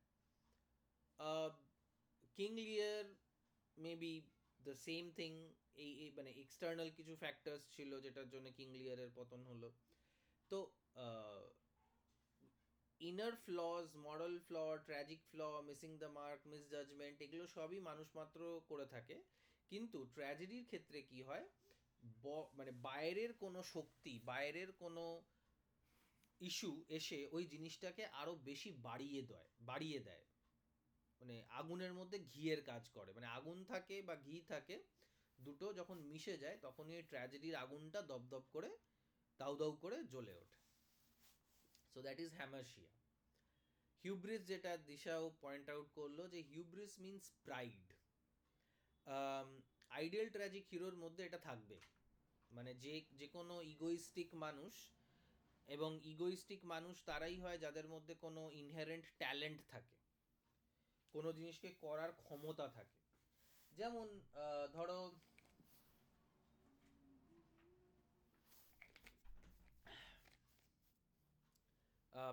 King Lear, maybe the same thing, মানে এক্সটার্নাল কিছু ফ্যাক্টরস ছিল যেটার জন্য কিং লিয়ারের পতন হলো। তো inner flaws, moral flaw, tragic flaw, missing the mark, misjudgement, এগুলো সবই মানুষ মাত্র করে থাকে। কিন্তু ট্র্যাজেডির ক্ষেত্রে কি হয়, মানে বাইরের কোনো শক্তি, বাইরের কোনো ইস্যু এসে ওই জিনিসটাকে আরো বেশি বাড়িয়ে দেয়। মানে আগুনের মধ্যে ঘিয়ের কাজ করে, মানে আগুন থাকে বা ঘি থাকে, দুটো যখন মিশে যায় তখনই ওই ট্র্যাজেডির আগুনটা দপদপ করে দাউ দাউ করে জ্বলে ওঠে। So that is hamartia. Hubris, যেটা দিশাও পয়েন্ট আউট করলো, যে hubris means pride. Ideal tragic হিরোর মধ্যে এটা থাকবে, মানে যে কোনো ইগোইস্টিক মানুষ, এবং ইগোইস্টিক মানুষ তারাই হয় যাদের মধ্যে কোনো ইনহেরেন্ট ট্যালেন্ট থাকে, কোনো জিনিসকে করার ক্ষমতা থাকে। যেমন ধরো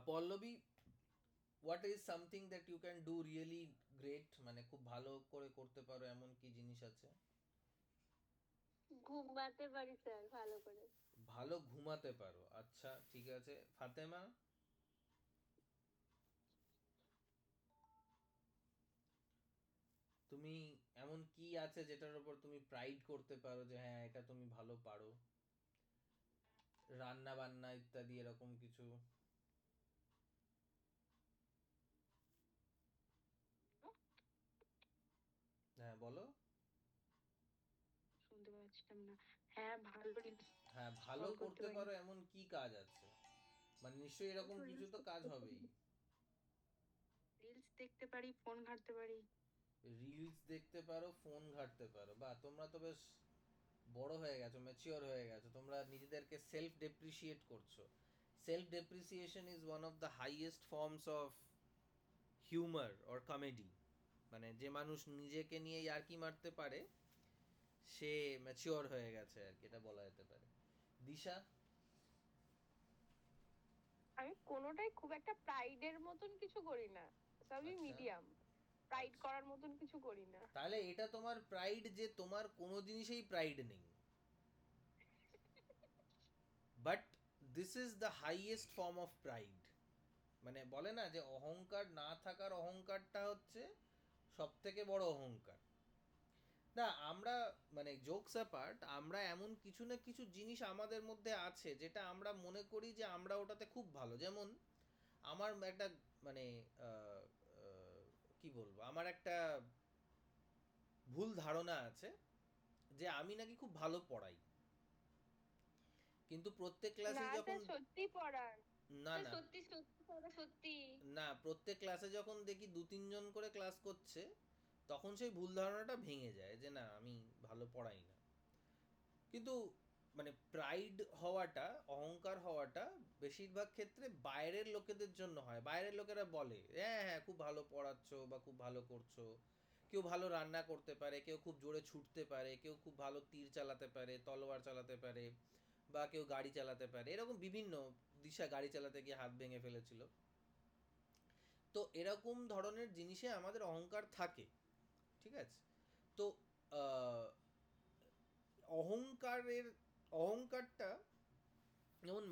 Pallavi, what is something that you can do really great, মানে খুব ভালো করে করতে পারো এমন কি জিনিস আছে? ঘুমাতে পারি স্যার ভালো করে। ভালো ঘুমাতে পারো, আচ্ছা ঠিক আছে। ফাতেমা? তুমি এমন কি আছে যেটার উপর তুমি প্রাইড করতে পারো যে হ্যাঁ এটা তুমি ভালো পারো? রান্না বান্না ইত্যাদি এরকম কিছু? হ্যাঁ বলো। শুনতে পাচ্ছিলাম না। হ্যাঁ, ভালো রিলস হ্যাঁ ভালো স্ক্রল করতে করতে পারি। পারো এমন কি কাজ আছে? মানে নিশ্চয়ই এরকম কিছু তো কাজ হবেই। রিলস দেখতে পারি, ফোন ঘাঁটতে পারি। রিলস দেখতে পারো, ফোন ঘাঁটতে পারো, বা তোমরা তো বেশ বড় হয়ে গেছো, ম্যাচিওর হয়ে গেছো, তোমরা নিজেদেরকে সেলফ ডেপ্রিসিয়েট করছো। Self depreciation is one of the highest forms of humour or comedy. মানে যে মানুষ নিজেকে নিয়ে ইয়ার্কি মারতে পারে সে ম্যাচিওর হয়ে গেছে আর কি, এটা বলা যেতে পারে। দিশা? আমি কোনোটাই খুব একটা প্রাইডের মতন কিছু করি না, সবই আচ্ছা মিডিয়াম। প্রাইড আচ্ছা, করার মতন কিছু করি না। তাহলে এটা তোমার প্রাইড যে তোমার কোনো জিনিসেই প্রাইড নেই, but this is the highest form of pride. মানে বলে না যে অহংকার না থাকার অহংকারটা হচ্ছে সব থেকে বড় অহংকার। না আমরা, মানে জোকস অ্যাপার্ট, আমরা এমন কিছু না কিছু জিনিস আমাদের মধ্যে আছে যেটা আমরা মনে করি যে আমরা ওটাতে খুব ভালো। যেমন আমার একটা, মানে আহ, আহ, কি বলবো, আমার একটা ভুল ধারণা আছে যে আমি নাকি খুব ভালো পড়াই, কিন্তু প্রত্যেক ক্লাসে না যখন, স্যার সত্যি পড়ান। না না সত্যি সত্যি কথা, সত্যি। না, প্রত্যেক ক্লাসে যখন দেখি দু তিনজন করে ক্লাস করছে তখন সেই ভুল ধারণাটা ভেঙে যায় যে না আমি ভালো পড়াই না। কিন্তু মানে প্রাইড হওয়াটা, অহংকার হওয়াটা বেশিরভাগ ক্ষেত্রে বাইরের লোকেদের জন্য হয়। বাইরের লোকেরা বলে হ্যাঁ হ্যাঁ খুব ভালো পড়াচ্ছো বা খুব ভালো করছো, কেউ ভালো রান্না করতে পারে, কেউ খুব জোরে ছুটতে পারে, কেউ খুব ভালো তীর চালাতে পারে, তলোয়ার চালাতে পারে, বা কেউ গাড়ি চালাতে পারে, এরকম বিভিন্ন। দিশা গাড়ি চালাতে গিয়ে হাত ভেঙে ফেলেছিল। তো এরকম ধরনের জিনিসে আমাদের অহংকার থাকে, ঠিক আছে? তো আহ, অহংকারের, অহংকারটা যেমন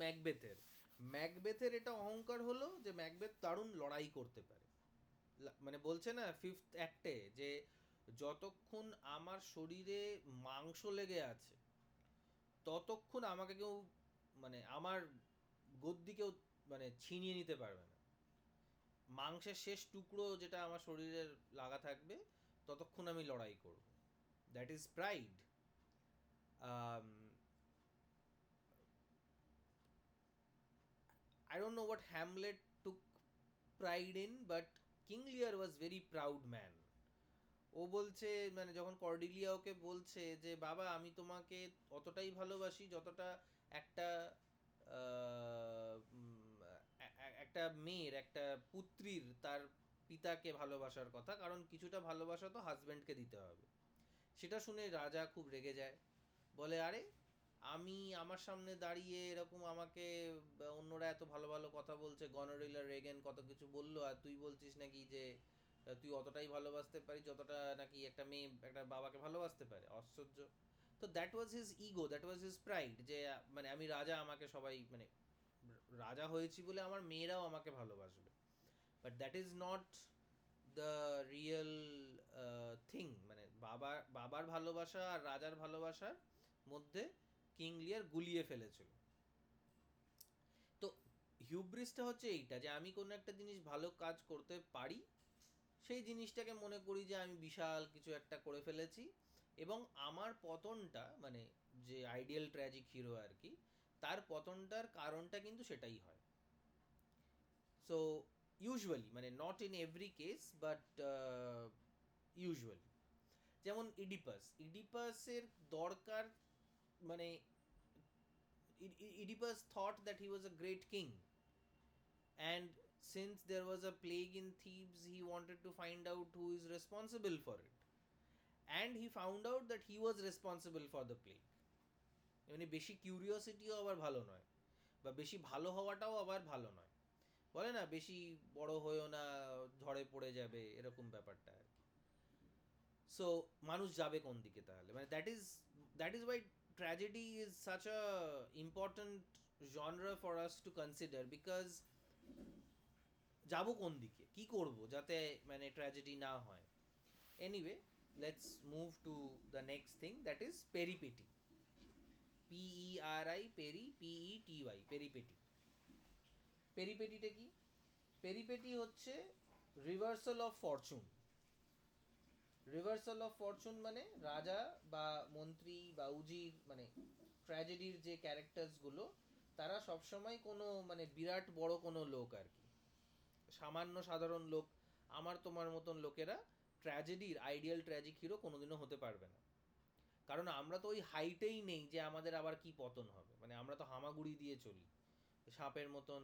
ম্যাকবেথের এটা অহংকার হলো যে ম্যাকবেথ দারুণ লড়াই করতে পারে। মানে বলছে না ফিফথ অ্যাক্টে যে যতক্ষণ আমার শরীরে মাংস লেগে আছে ততক্ষণ আমাকে কেউ, মানে আমার গদ্দি কেউ মানে ছিনিয়ে নিতে পারবে না। মাংসের শেষ টুকরো যেটা আমার শরীরের লাগা থাকবে ততক্ষণ আমি লড়াই করব। That is pride. I don't know what Hamlet took pride in, but King Lear was very proud man. ও বলছে, মানে যখন কর্ডিলিয়া ওকে বলছে যে বাবা আমি তোমাকে অতটাই ভালোবাসি যতটা একটা একটা মেয়ের, একটা পুত্রীর তার পিতাকে ভালোবাসার কথা, কারণ কিছুটা ভালোবাসা তো হাজব্যান্ডকে দিতে হবে। সেটা শুনে রাজা খুব রেগে যায়। বলে আরে আমি আমার সামনে দাঁড়িয়ে এরকম আমাকে অন্যরা এত ভালো ভালো কথা বলছে, গনোরিল আর রেগেন কত কিছু বললো, আর তুই বলছিস নাকি যে তুই অতটাই ভালোবাসতে পারিস যতটা নাকি একটা মেয়ে একটা বাবাকে ভালোবাসতে পারে। আশ্চর্য। তো that was his ego, that was his pride, যে মানে আমি রাজা, আমাকে সবাই মানে রাজা হয়েছি বলে আমার মেয়েরাও আমাকে ভালোবাসবে। But that is not the real thing. মানে বাবার ভালোবাসা আর রাজার ভালোবাসার মধ্যে কিং লিয়ার গুলিয়ে ফেলেছিল। তো হিউব্রিসটা হচ্ছে এইটা, যে আমি কোনো একটা জিনিস ভালো কাজ করতে পারি, সেই জিনিসটাকে মনে করি যে আমি বিশাল কিছু একটা করে ফেলেছি, এবং আমার পতনটা মানে যে আইডিয়াল ট্র্যাজিক হিরো আর কি, তার পতনটার কারণটা কিন্তু সেটাই হয়। সো ইউজুয়ালি, মানে not in every case but usually, যেমন ইডিপাসের দরকার, মানে Oedipus thought that he was a great king, and since there was a plague in Thebes, he wanted to find out who is responsible for it, and he found out that he was responsible for the plague. মানে বেশি কিউরিওসিটিও আবার ভালো নয়, বা বেশি ভালো হওয়াটাও আবার ভালো নয়। বলে না বেশি বড় হয়েও না, ঝড়ে পড়ে যাবে, এরকম ব্যাপারটা আর কি। সো মানুষ যাবে কোন দিকে তাহলে? মানে that is Y tragedy is such a important genre for us to consider, because যাবো কোন দিকে, কি করব যাতে মানে ট্র্যাজেডি না হয়। Anyway, let's move to the next thing, that is peripety. PERI, peri, PETY, peripety. পেরিপেটিটা কি? পেরিপেটি হচ্ছে reversal of fortune. Reversal of fortune মানে রাজা বা মন্ত্রী বা উজির, মানে ট্র্যাজেডির যে ক্যারেক্টার্সগুলো, তারা সবসময় কোনো মানে বিরাট বড় কোনো লোক আর কি, সামান্য সাধারণ লোক, আমার তোমার মতন লোকেরা ট্র্যাজেডির আইডিয়াল ট্র্যাজিক হিরো কোনোদিনও হতে পারবে না। কারণ আমরা তো ওই হাইটেই নেই যে আমাদের আবার কি পতন হবে, মানে আমরা তো হামাগুড়ি দিয়ে চলি, সাপের মতন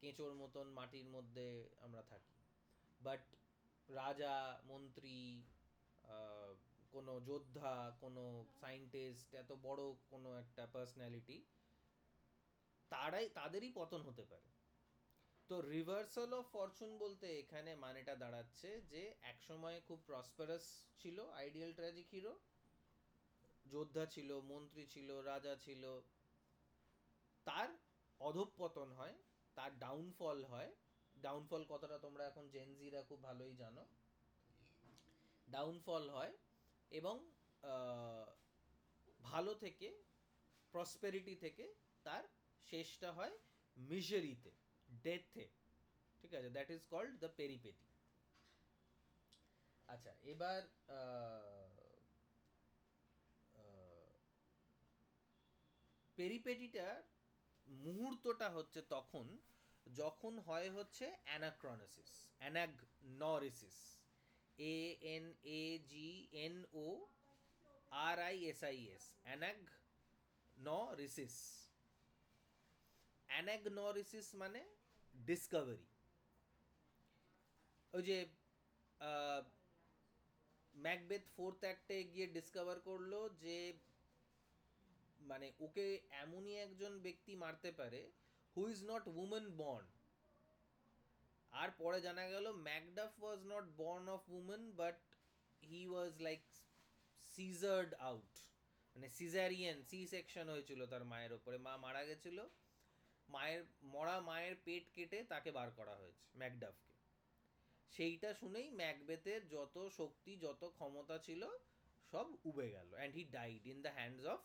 কেঁচোর মতন মাটির মধ্যে আমরা থাকি। বাট রাজা, মন্ত্রী, কোনো যোদ্ধা, কোনো সায়েন্টিস্ট, এত বড় কোনো একটা পার্সোনালিটি, তাদেরই পতন হতে পারে। তো রিভার্সাল অফ ফরচুন বলতে এখানে মানেটা দাঁড়াচ্ছে যে একসময় খুব প্রসপারাস ছিল আইডিয়াল ট্র্যাজিক হিরো, যোদ্ধা ছিল, মন্ত্রী ছিল, রাজা ছিল, তার অধঃপতন হয়, তার ডাউনফল হয়। ডাউনফল কথাটা তোমরা এখন জেনজিরা খুব ভালোই জানো। ডাউনফল হয়, এবং ভালো থেকে, প্রসপেরিটি থেকে তার শেষটা হয় মিজারিতে, ডেথে। ঠিক আছে, দ্যাট ইজ কল্ড দ্য পেরিপেটি। আচ্ছা, এবার পেরিপেটিটার মুহূর্তটা হচ্ছে তখন যখন হয় হচ্ছে অ্যানাগনরিসিস, ANAGNORISIS, অ্যানাগনরিসিস। অ্যানাগনরিসিস মানে ডিসকভারি। ওই যে ম্যাকবেথ ফোর্থ অ্যাক্টে গিয়ে ডিসকভার করলো যে মানে ওকে এমনই একজন ব্যক্তি মারতে পারে who is not women born. আর পরে জানা গেল Macduff was not born of women, but he was like scissored out, মানে সিজারিয়ান, সি সেকশন হয়েছিল তার মায়ের ওপরে, মা মারা গেছিল, মায়ের পেট কেটে তাকে বার করা হয়েছে ম্যাকডাফকে। সেইটা শুনেই ম্যাকবেথের যত শক্তি, যত ক্ষমতা ছিল, সব উবে গেল, and he died in the hands of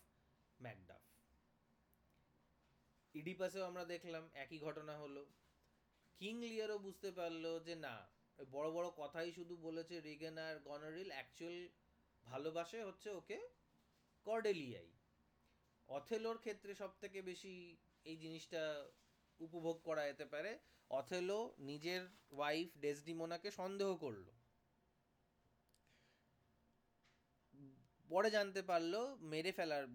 Macduff. ইডিপাসেও আমরা দেখলাম একই ঘটনা হলো। কিং লিয়ারও বুঝতে পারলো যে না, বড় বড় কথাই শুধু বলেছে রিগেন আর গনোরিল, অ্যাকচুয়াল ভালোবাসে হচ্ছে ওকে কর্ডেলিয়াই। অথেলোর ক্ষেত্রে সব থেকে বেশি এই জিনিসটা উপভোগ করা যেতে পারে। অথেলো নিজের ওয়াইফ ডেসডিমোনাকে সন্দেহ করলো, পরে জানতে পারলো,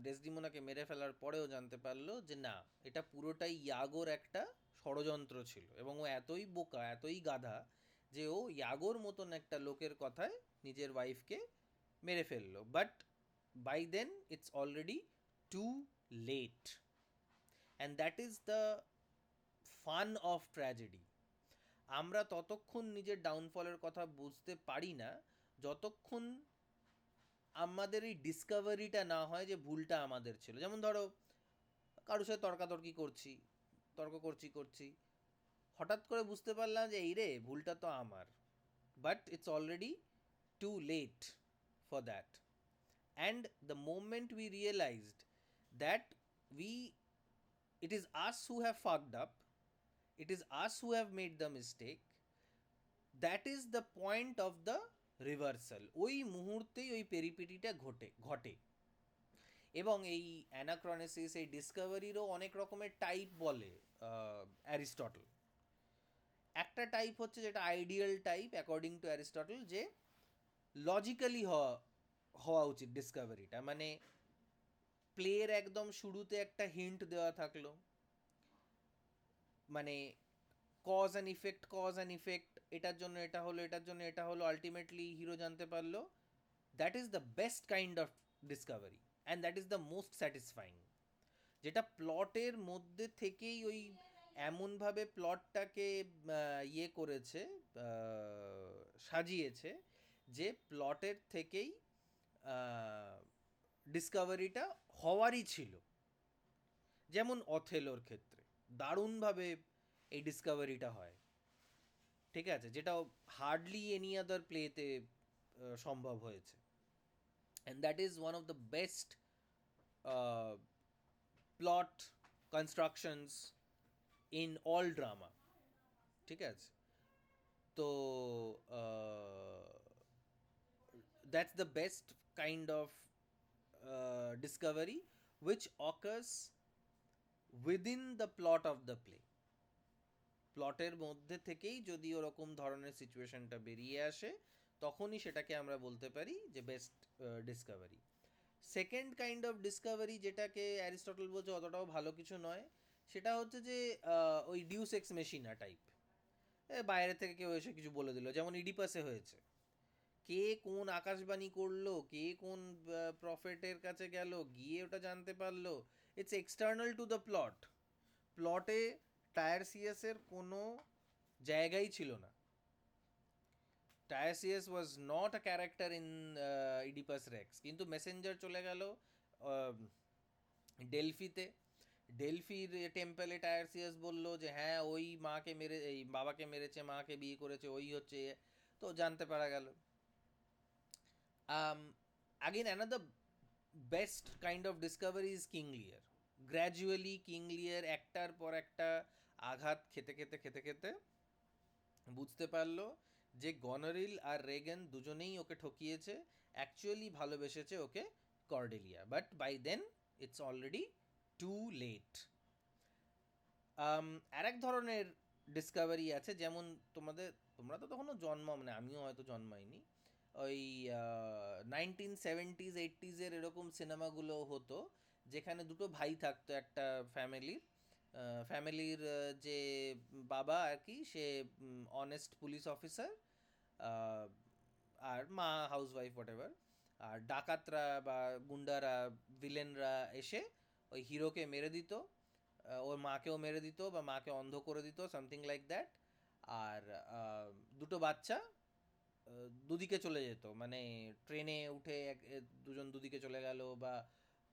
ডেসডিমোনাকে মেরে ফেলার পরেও জানতে পারলো যে না, এটা পুরোটাই ইয়াগোর একটা ষড়যন্ত্র ছিল, এবং ও এতই বোকা, এতই গাধা যে ও ইয়াগোর মতন একটা লোকের কথায় নিজের ওয়াইফকে মেরে ফেললো। But by then it's already too late. And that is the fun of tragedy. আমরা ততক্ষণ নিজের ডাউনফলের কথা বুঝতে পারি না যতক্ষণ আমাদের এই ডিসকভারিটা না হয় যে ভুলটা আমাদের ছিল। যেমন ধরো কারোর সাথে তর্ক করছি হঠাৎ করে বুঝতে পারলাম যে এই রে ভুলটা তো আমার, but it's already too late for that. And the moment we realised that it is us who have fucked up, it is us who have made the mistake, that is the point of the reversal. ওই মুহূর্তেই ওই পেরিপিটিটা ঘটে। এবং এই অ্যানাক্রনেসিস, এই ডিসকভারিরও অনেক রকমের type বলে অ্যারিস্টটল। একটা টাইপ হচ্ছে যেটা ideal type according to Aristotle, যে লজিক্যালি হওয়া উচিত ডিসকভারিটা। মানে প্লের একদম শুরুতে একটা হিন্ট দেওয়া থাকলো, মানে কজ অ্যান্ড ইফেক্ট, এটার জন্য এটা হলো, এটার জন্য এটা হলো, আলটিমেটলি হিরো জানতে পারলো। That is the best kind of Discovery and that is the most satisfying. যেটা প্লটের মধ্যে থেকেই ওই এমনভাবে প্লটটাকে ইয়ে করেছে, সাজিয়েছে, যে প্লটের থেকেই ডিসকভারিটা হওয়ারই ছিল। যেমন অথেলোর ক্ষেত্রে দারুণভাবে এই ডিসকভারিটা হয়, ঠিক আছে, যেটা হার্ডলি এনি আদার প্লেতে সম্ভব হয়েছে। And that is one of the best plot constructions in all drama, ঠিক আছে। তো that's the best kind of discovery which occurs within the plot of the play. প্লটের মধ্যে থেকেই যদি ওরকম ধরনের সিচুয়েশনটা বেরিয়ে আসে, তখনই সেটাকে আমরা বলতে পারি যে best Discovery. Second kind of Discovery, যেটাকে অ্যারিস্টটল বলছে অতটাও ভালো কিছু নয়, সেটা হচ্ছে যে ওই ডিউস এক্স মেশিনা টাইপ, বাইরে থেকে কেউ এসে কিছু বলে দিল, যেমন ইডিপাসে হয়েছে। কে কোন আকাশবাণী করলো, কে কোন প্রফেটের কাছে গেল, গিয়ে ওটা জানতে পারলো, it's external to the plot. প্লটে টায়ারসিয়াসের কোনো জায়গাই ছিল না। Tiresias was not a character in Oedipus Rex, কিন্তু মেসেঞ্জার চলে গেল ডেলফিতে। ডেলফির টেম্পলে টায়ারসিয়াস বলল যে হ্যাঁ ওই এই বাবাকে মেরেছে, মাকে বিয়ে করেছে, ওই হচ্ছে, তো জানতে পারা গেল। Again, another best kind of discovery is King Lear. Gradually King Lear একটার পর একটা আঘাত খেতে বুঝতে পারলো যে গনারিল আর রেগন দুজনেই ওকে ঠকিয়েছে, অ্যাকচুয়ালি ভালোবেসেছে ওকে Cordelia, but by then it's already too late. আর এক ধরনের ডিসকভারি আছে, যেমন তোমরা তো তখনও মানে আমিও হয়তো জন্মাইনি, ওই 1970s 80s এরকম সিনেমাগুলো হতো, যেখানে দুটো ভাই থাকতো একটা ফ্যামিলির যে বাবা আর কি, সে অনেস্ট পুলিশ অফিসার, আর মা হাউসওয়াইফ হোয়াটএভার, আর ডাকাতরা বা গুন্ডারা, ভিলেনরা এসে ওই হিরোকে মেরে দিত, ওর মাকেও মেরে দিত বা মাকে অন্ধ করে দিত, সামথিং লাইক দ্যাট। আর দুটো বাচ্চা দুদিকে চলে যেত, মানে ট্রেনে উঠে দুজন দুদিকে চলে গেল বা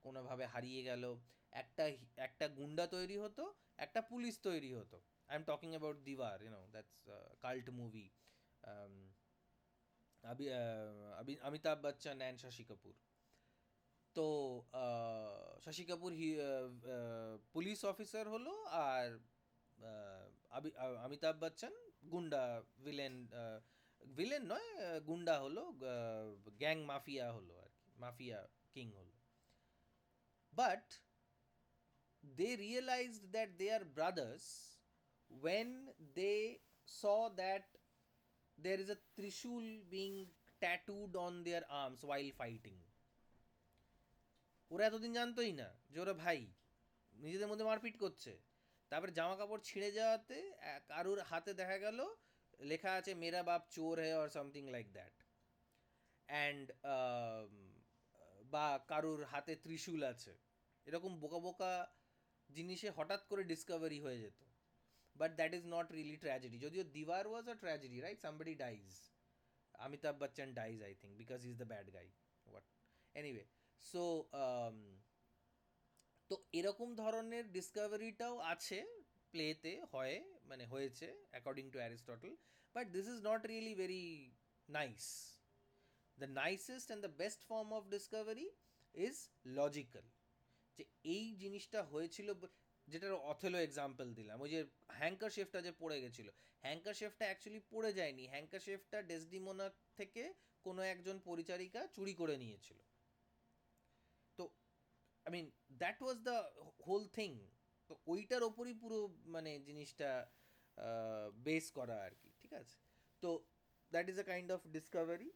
কোনোভাবে হারিয়ে গেল। একটা গুন্ডা তৈরি হতো, একটা পুলিশ তৈরি হতো। I am talking about Deewaar, that's cult movie, Amitabh Bachchan and Shashi Kapoor. তো শশী কাপুর পুলিশ অফিসার হলো, আর অমিতাভ বচ্চন গুন্ডা ভিলেন নয়, গুন্ডা হলো, গ্যাং মাফিয়া হলো আর কি, মাফিয়া কিং হলো। But they realized that they are brothers when they saw that there is a trishul being tattooed on their arms while fighting. ওরা এতদিন জানতোই না যে ওরা ভাই, নিজেদের মধ্যে মারপিট করছে। তারপরে জামা কাপড় ছিঁড়ে যাওয়াতে কারুর হাতে দেখা গেল লেখা আছে মেরা বাপ চোর হ্যায় or something like that. And বা কারুর হাতে ত্রিশূল আছে, এরকম বোকা বোকা জিনিসে হঠাৎ করে ডিসকভারি হয়ে যেত। But that is not really tragedy, যদিও Deewar was a tragedy, right? Somebody dies, Amitabh Bachchan dies I think, because he is the bad guy, what, anyway. So তো এরকম ধরনের ডিসকভারিটাও আছে প্লেতে, হয়, মানে হয়েছে according to Aristotle, but this is not really very nice. The nicest and the best form of discovery is logical, যে এই জিনিসটা হয়েছিল, যেটার অথেলো এক্সাম্পল দিলাম, ওই যে হ্যাঙ্কার শেফটা যে পড়ে গেছিলো, হ্যাঙ্কার শেফটা অ্যাকচুয়ালি পড়ে যায়নি, হ্যাঙ্কার শেফটা ডেসডিমোনা থেকে কোনো একজন পরিচারিকা চুরি করে নিয়েছিল। তো I mean that was the whole thing. তো ওইটার ওপরই পুরো মানে জিনিসটা বেস করা আর কি, ঠিক আছে? তো that is a kind of Discovery.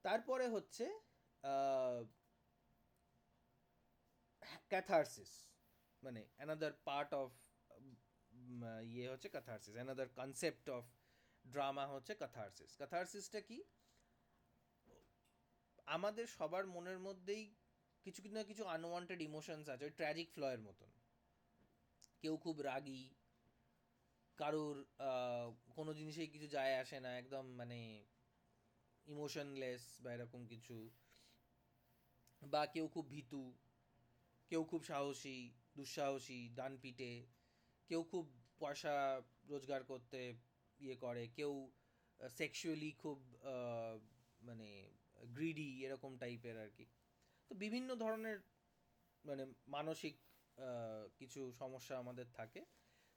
তারপরে হচ্ছে ক্যাথারসিস, মানে অ্যানাদার পার্ট অফ ইয়ে হচ্ছে catharsis, another concept of drama হচ্ছে ক্যাথারসিস। ক্যাথারসিসটা কি? আমাদের সবার মনের মধ্যেই কিছু না কিছু আনওয়ান্টেড ইমোশনস আছে, ওই ট্র্যাজিক ফ্লয়ের মতন। কেউ খুব রাগী, কারুর কোনো জিনিসেই কিছু যায় আসে না, একদম মানে ইমোশনলেস বা এরকম কিছু, বা কেউ খুব ভীতু, কেউ খুব সাহসী, দুঃসাহসী, ডান পিটে, কেউ খুব পয়সা রোজগার করতে ইয়ে করে, কেউ সেক্সুয়ালি খুব মানে গ্রিডি, এরকম টাইপের আর কি। তো বিভিন্ন ধরনের মানে মানসিক কিছু সমস্যা আমাদের থাকে।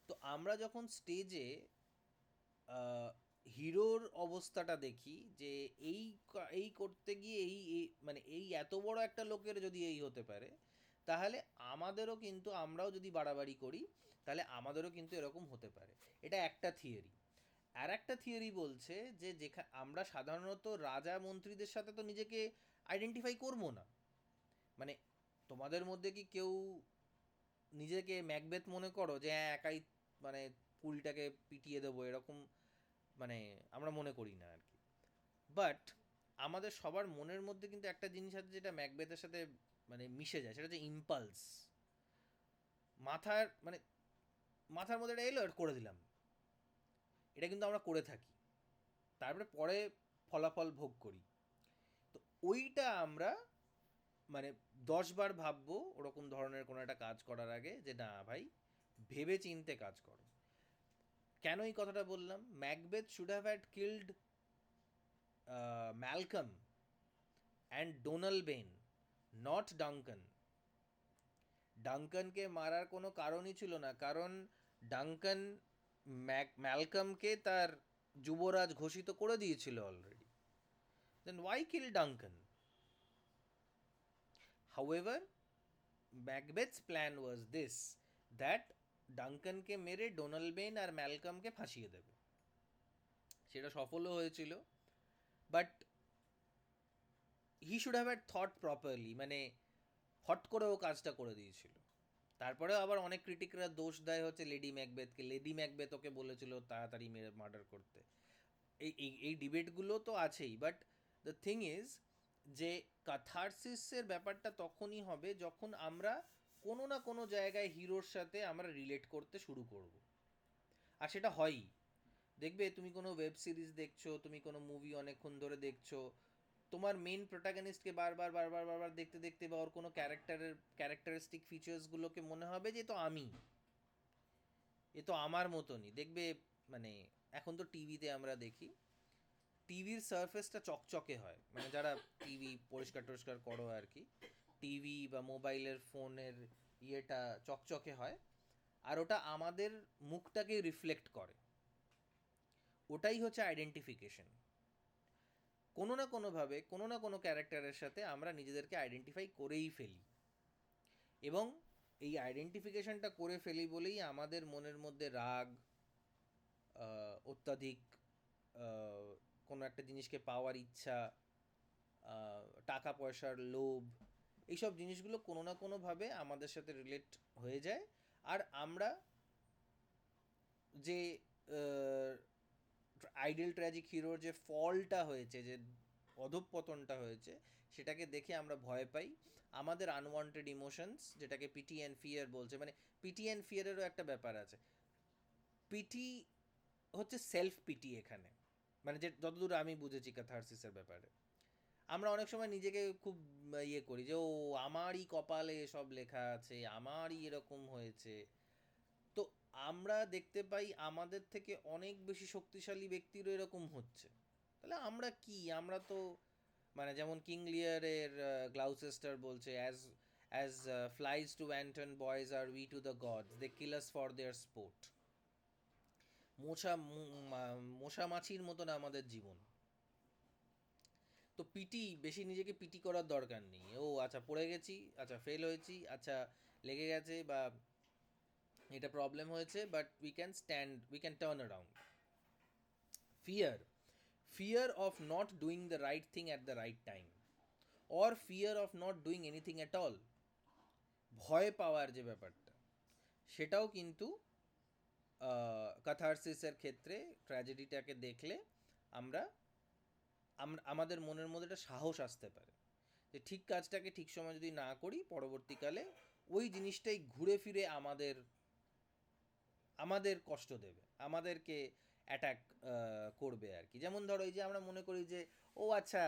তো আমরা যখন স্টেজে হিরোর অবস্থাটা দেখি যে এই করতে গিয়ে মানে এই এত বড় একটা লোকের যদি এই হতে পারে, তাহলে আমাদেরও কিন্তু, আমরাও যদি বাড়াবাড়ি করি তাহলে আমাদেরও কিন্তু এরকম হতে পারে। এটা একটা থিওরি। আর একটা থিওরি বলছে যে আমরা সাধারণত রাজা মন্ত্রীদের সাথে তো নিজেকে আইডেন্টিফাই করবো না। মানে তোমাদের মধ্যে কি কেউ নিজেকে ম্যাকবেথ মনে করো যে হ্যাঁ একাই মানে কুলটাকে পিটিয়ে দেবো, এরকম মানে আমরা মনে করি না আর কি। বাট আমাদের সবার মনের মধ্যে কিন্তু একটা জিনিস আছে যেটা ম্যাকবেথের সাথে মানে মিশে যায়, সেটা হচ্ছে ইম্পালস। মাথার মধ্যে এটা এলো, এটা করে দিলাম, এটা কিন্তু আমরা করে থাকি, তারপরে পরে ফলাফল ভোগ করি। তো ওইটা আমরা মানে 10 বার ভাববো ওরকম ধরনের কোনো একটা কাজ করার আগে, যে না ভাই ভেবে চিনতে কাজ করো। কেন এই কথাটা বললাম? Macbeth should have had killed Malcolm and Donalbain, not Duncan. ডাঙ্কানকে মারার কোনো কারণই ছিল না, কারণ ডাঙ্কান ম্যালকমকে তার যুবরাজ ঘোষিত করে দিয়েছিল already. Then why kill Duncan? However, Macbeth's plan was this, that ডাঙ্কানকে মেরে ডোনালবেন আর ম্যালকমকে ফাঁসিয়ে দেবে। সেটা সফলও হয়েছিল, but he should have had thought properly, মানে হট করে ও কাজটা করে দিয়েছিল। তারপরেও আবার অনেক ক্রিটিকরা দোষ দেয় হচ্ছে লেডি ম্যাকবেথকে, লেডি ম্যাকবেথ ওকে বলেছিল তাড়াতাড়ি মেরে মার্ডার করতে। এই ডিবেটগুলো তো আছেই, বাট দ্য থিং ইজ যে ক্যাথারসিসের ব্যাপারটা তখনই হবে যখন আমরা কোনো না কোনো জায়গায় হিরোর সাথে আমরা রিলেট করতে শুরু করব। আর সেটা হয়ই। দেখবে তুমি কোনো ওয়েব সিরিজ দেখছো, তুমি কোনো মুভি অনেকক্ষণ ধরে দেখছো, তোমার মেন প্রোটাগনিস্টকে বারবার বারবার বারবার দেখতে দেখতে বা ওর কোনো ক্যারেক্টারিস্টিক ফিচার্সগুলোকে মনে হবে যে এ তো আমার মতনই। দেখবে মানে এখন তো টিভিতে আমরা দেখি, টিভির সারফেসটা চকচকে হয়, মানে যারা টিভি পরিষ্কার টরিষ্কার করো আর কি, টিভি বা মোবাইলের ফোনের ইয়েটা চকচকে হয়, আর ওটা আমাদের মুখটাকে রিফ্লেক্ট করে। ওটাই হচ্ছে আইডেন্টিফিকেশন। কোনো না কোনোভাবে কোনো না কোনো ক্যারেক্টারের সাথে আমরা নিজেদেরকে আইডেন্টিফাই করেই ফেলি, এবং এই আইডেন্টিফিকেশনটা করে ফেলি বলেই আমাদের মনের মধ্যে রাগ, অত্যাধিক কোনো একটা জিনিসকে পাওয়ার ইচ্ছা, টাকা পয়সার লোভ, এইসব জিনিসগুলো কোনো না কোনোভাবে আমাদের সাথে রিলেট হয়ে যায়। আর আমরা যে আইডিয়াল ট্র্যাজিক হিরোর যে ফলটা হয়েছে, যে অধঃপতনটা হয়েছে সেটাকে দেখে আমরা ভয় পাই, আমাদের আনওয়ান্টেড ইমোশনস যেটাকে পিটি অ্যান্ড ফিয়ার বলছে, মানে পিটি অ্যান্ড ফিয়ারেরও একটা ব্যাপার আছে। পিটি হচ্ছে সেলফ পিটি এখানে, মানে যে যতদূর আমি বুঝেছি ক্যাথারসিসের ব্যাপারে, আমরা অনেক সময় নিজেকে খুব ইয়ে করি যে ও আমারই কপালে সব লেখা আছে, আমারই এরকম হয়েছে। তো আমরা দেখতে পাই আমাদের থেকে অনেক বেশি শক্তিশালী ব্যক্তিরও এরকম হচ্ছে, তাহলে আমরা কি, আমরা তো মানে যেমন কিং লিয়ারের গ্লাউসেস্টার বলছে, as flies to wanton boys are we to the gods, they kill us for their sport. মশা মাছির মতন আমাদের জীবন। তো পিটি, বেশি নিজেকে পিটি করার দরকার নেই। ও আচ্ছা পড়ে গেছি, আচ্ছা ফেল হয়েছি, আচ্ছা লেগে গেছে বা এটা প্রবলেম হয়েছে, but we can turn around. Fear, fear of not doing the right thing at the right time, or fear of not doing anything at all, ভয় পাওয়ার যে ব্যাপারটা, সেটাও কিন্তু ক্যাথারসিসের ক্ষেত্রে ট্র্যাজেডিটাকে দেখলে আমরা আমাদের মনের মধ্যে একটা সাহস আসতে পারে যে ঠিক কাজটাকে ঠিক সময় যদি না করি, পরবর্তীকালে ওই জিনিসটাই ঘুরে ফিরে আমাদের আমাদের কষ্ট দেবে, আমাদেরকে অ্যাটাক করবে আর কি। যেমন ধরো এই যে আমরা মনে করি যে ও আচ্ছা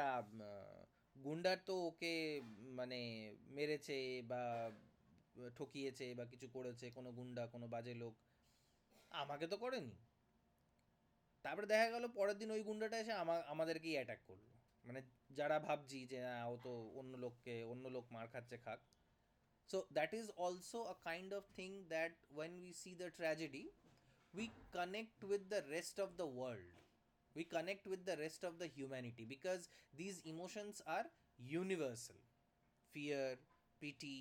গুন্ডার তো ওকে মানে মেরেছে বা ঠকিয়েছে বা কিছু করেছে, কোনো গুন্ডা কোনো বাজে লোক, আমাকে তো করেনি। তারপরে দেখা গেল পরের দিন ওই গুন্ডাটা এসে আমাদেরকেই অ্যাটাক করলো, মানে যারা ভাবছি যে না ও তো অন্য লোক মার খাচ্ছে খাক। So that is also a kind of thing that when we see the tragedy we connect with the rest of the world, we connect with the rest of the humanity, because these emotions are universal. Fear, pity,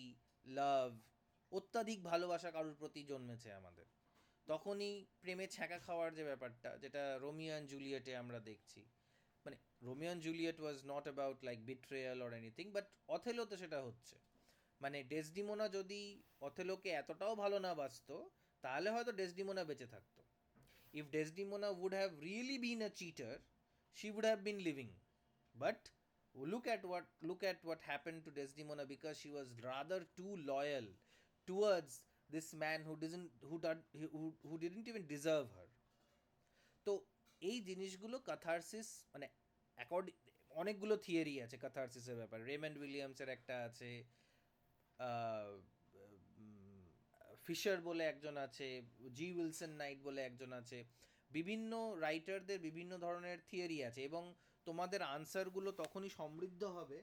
love, অত্যাধিক ভালোবাসা কারোর প্রতি জন্মেছে আমাদের, তখনই প্রেমে ছ্যাঁকা খাওয়ার যে ব্যাপারটা, যেটা রোমিও অ্যান্ড জুলিয়েটে আমরা দেখছি। মানে Romeo and Juliet was not about like betrayal or anything, but অথেলোতে সেটা হচ্ছে। মানে ডেসডিমোনা যদি অথেলোকে এতটাও ভালো না বাসতো, তাহলে হয়তো ডেসডিমোনা বেঁচে থাকতো। If Desdemona would have really been a cheater, she would have been living. But look at what happened to Desdemona, because she was rather too loyal towards this man who didn't even deserve her. তো এই জিনিসগুলো catharsis মানে অনেকগুলো theory আছে ক্যাথারসিসের ব্যাপারে। Raymond উইলিয়ামসের একটা আছে, fisher বলে একজন আছে, জি উইলসন নাইট বলে একজন আছে, বিভিন্ন রাইটারদের বিভিন্ন ধরনের থিওরি আছে। এবং তোমাদের আনসারগুলো তখনই সমৃদ্ধ হবে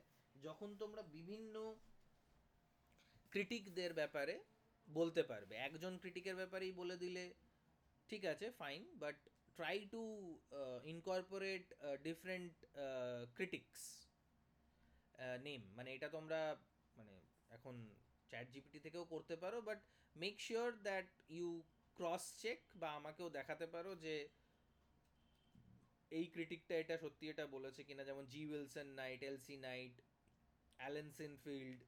যখন তোমরা বিভিন্ন ক্রিটিকদের ব্যাপারে বলতে পারবে। একজন ক্রিটিকের ব্যাপারেই বলে দিলে ঠিক আছে fine, but try to incorporate different critics name. মানে এটা তোমরা মানে এখন চ্যাট জিপিটি থেকেও করতে পারো, but make sure that you cross check, বা আমাকেও দেখাতে পারো যে এই ক্রিটিকটা এটা সত্যি এটা বলেছে কিনা। যেমন G Wilson Knight, L C Knight, Allen Sinfield,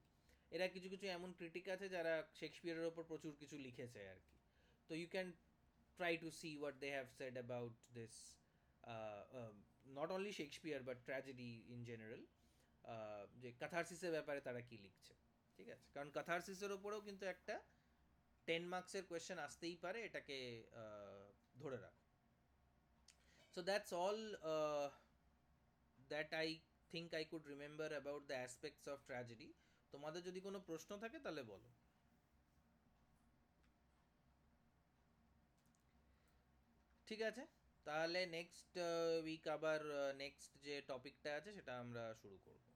এরা কিছু কিছু এমন ক্রিটিক আছে যারা শেক্সপিয়ারের ওপর প্রচুর কিছু লিখেছে আর কি। তো you can try to see what they have said about this, not only Shakespeare but tragedy in general, যে ক্যাথারসিসের ব্যাপারে তারা কি লিখছে। ঠিক আছে, কারণ ক্যাথারসিসের ওপরেও কিন্তু একটা 10 মার্কসের কোয়েশ্চেন আসতেই পারে, এটাকে ধরে রাখো। So that's all that I think I could remember about the aspects of tragedy. তোমাদের যদি কোনো প্রশ্ন থাকে তাহলে বলো। ঠিক আছে, তাহলে নেক্সট উইক আবার নেক্সট যে টপিকটা আছে সেটা আমরা শুরু করব।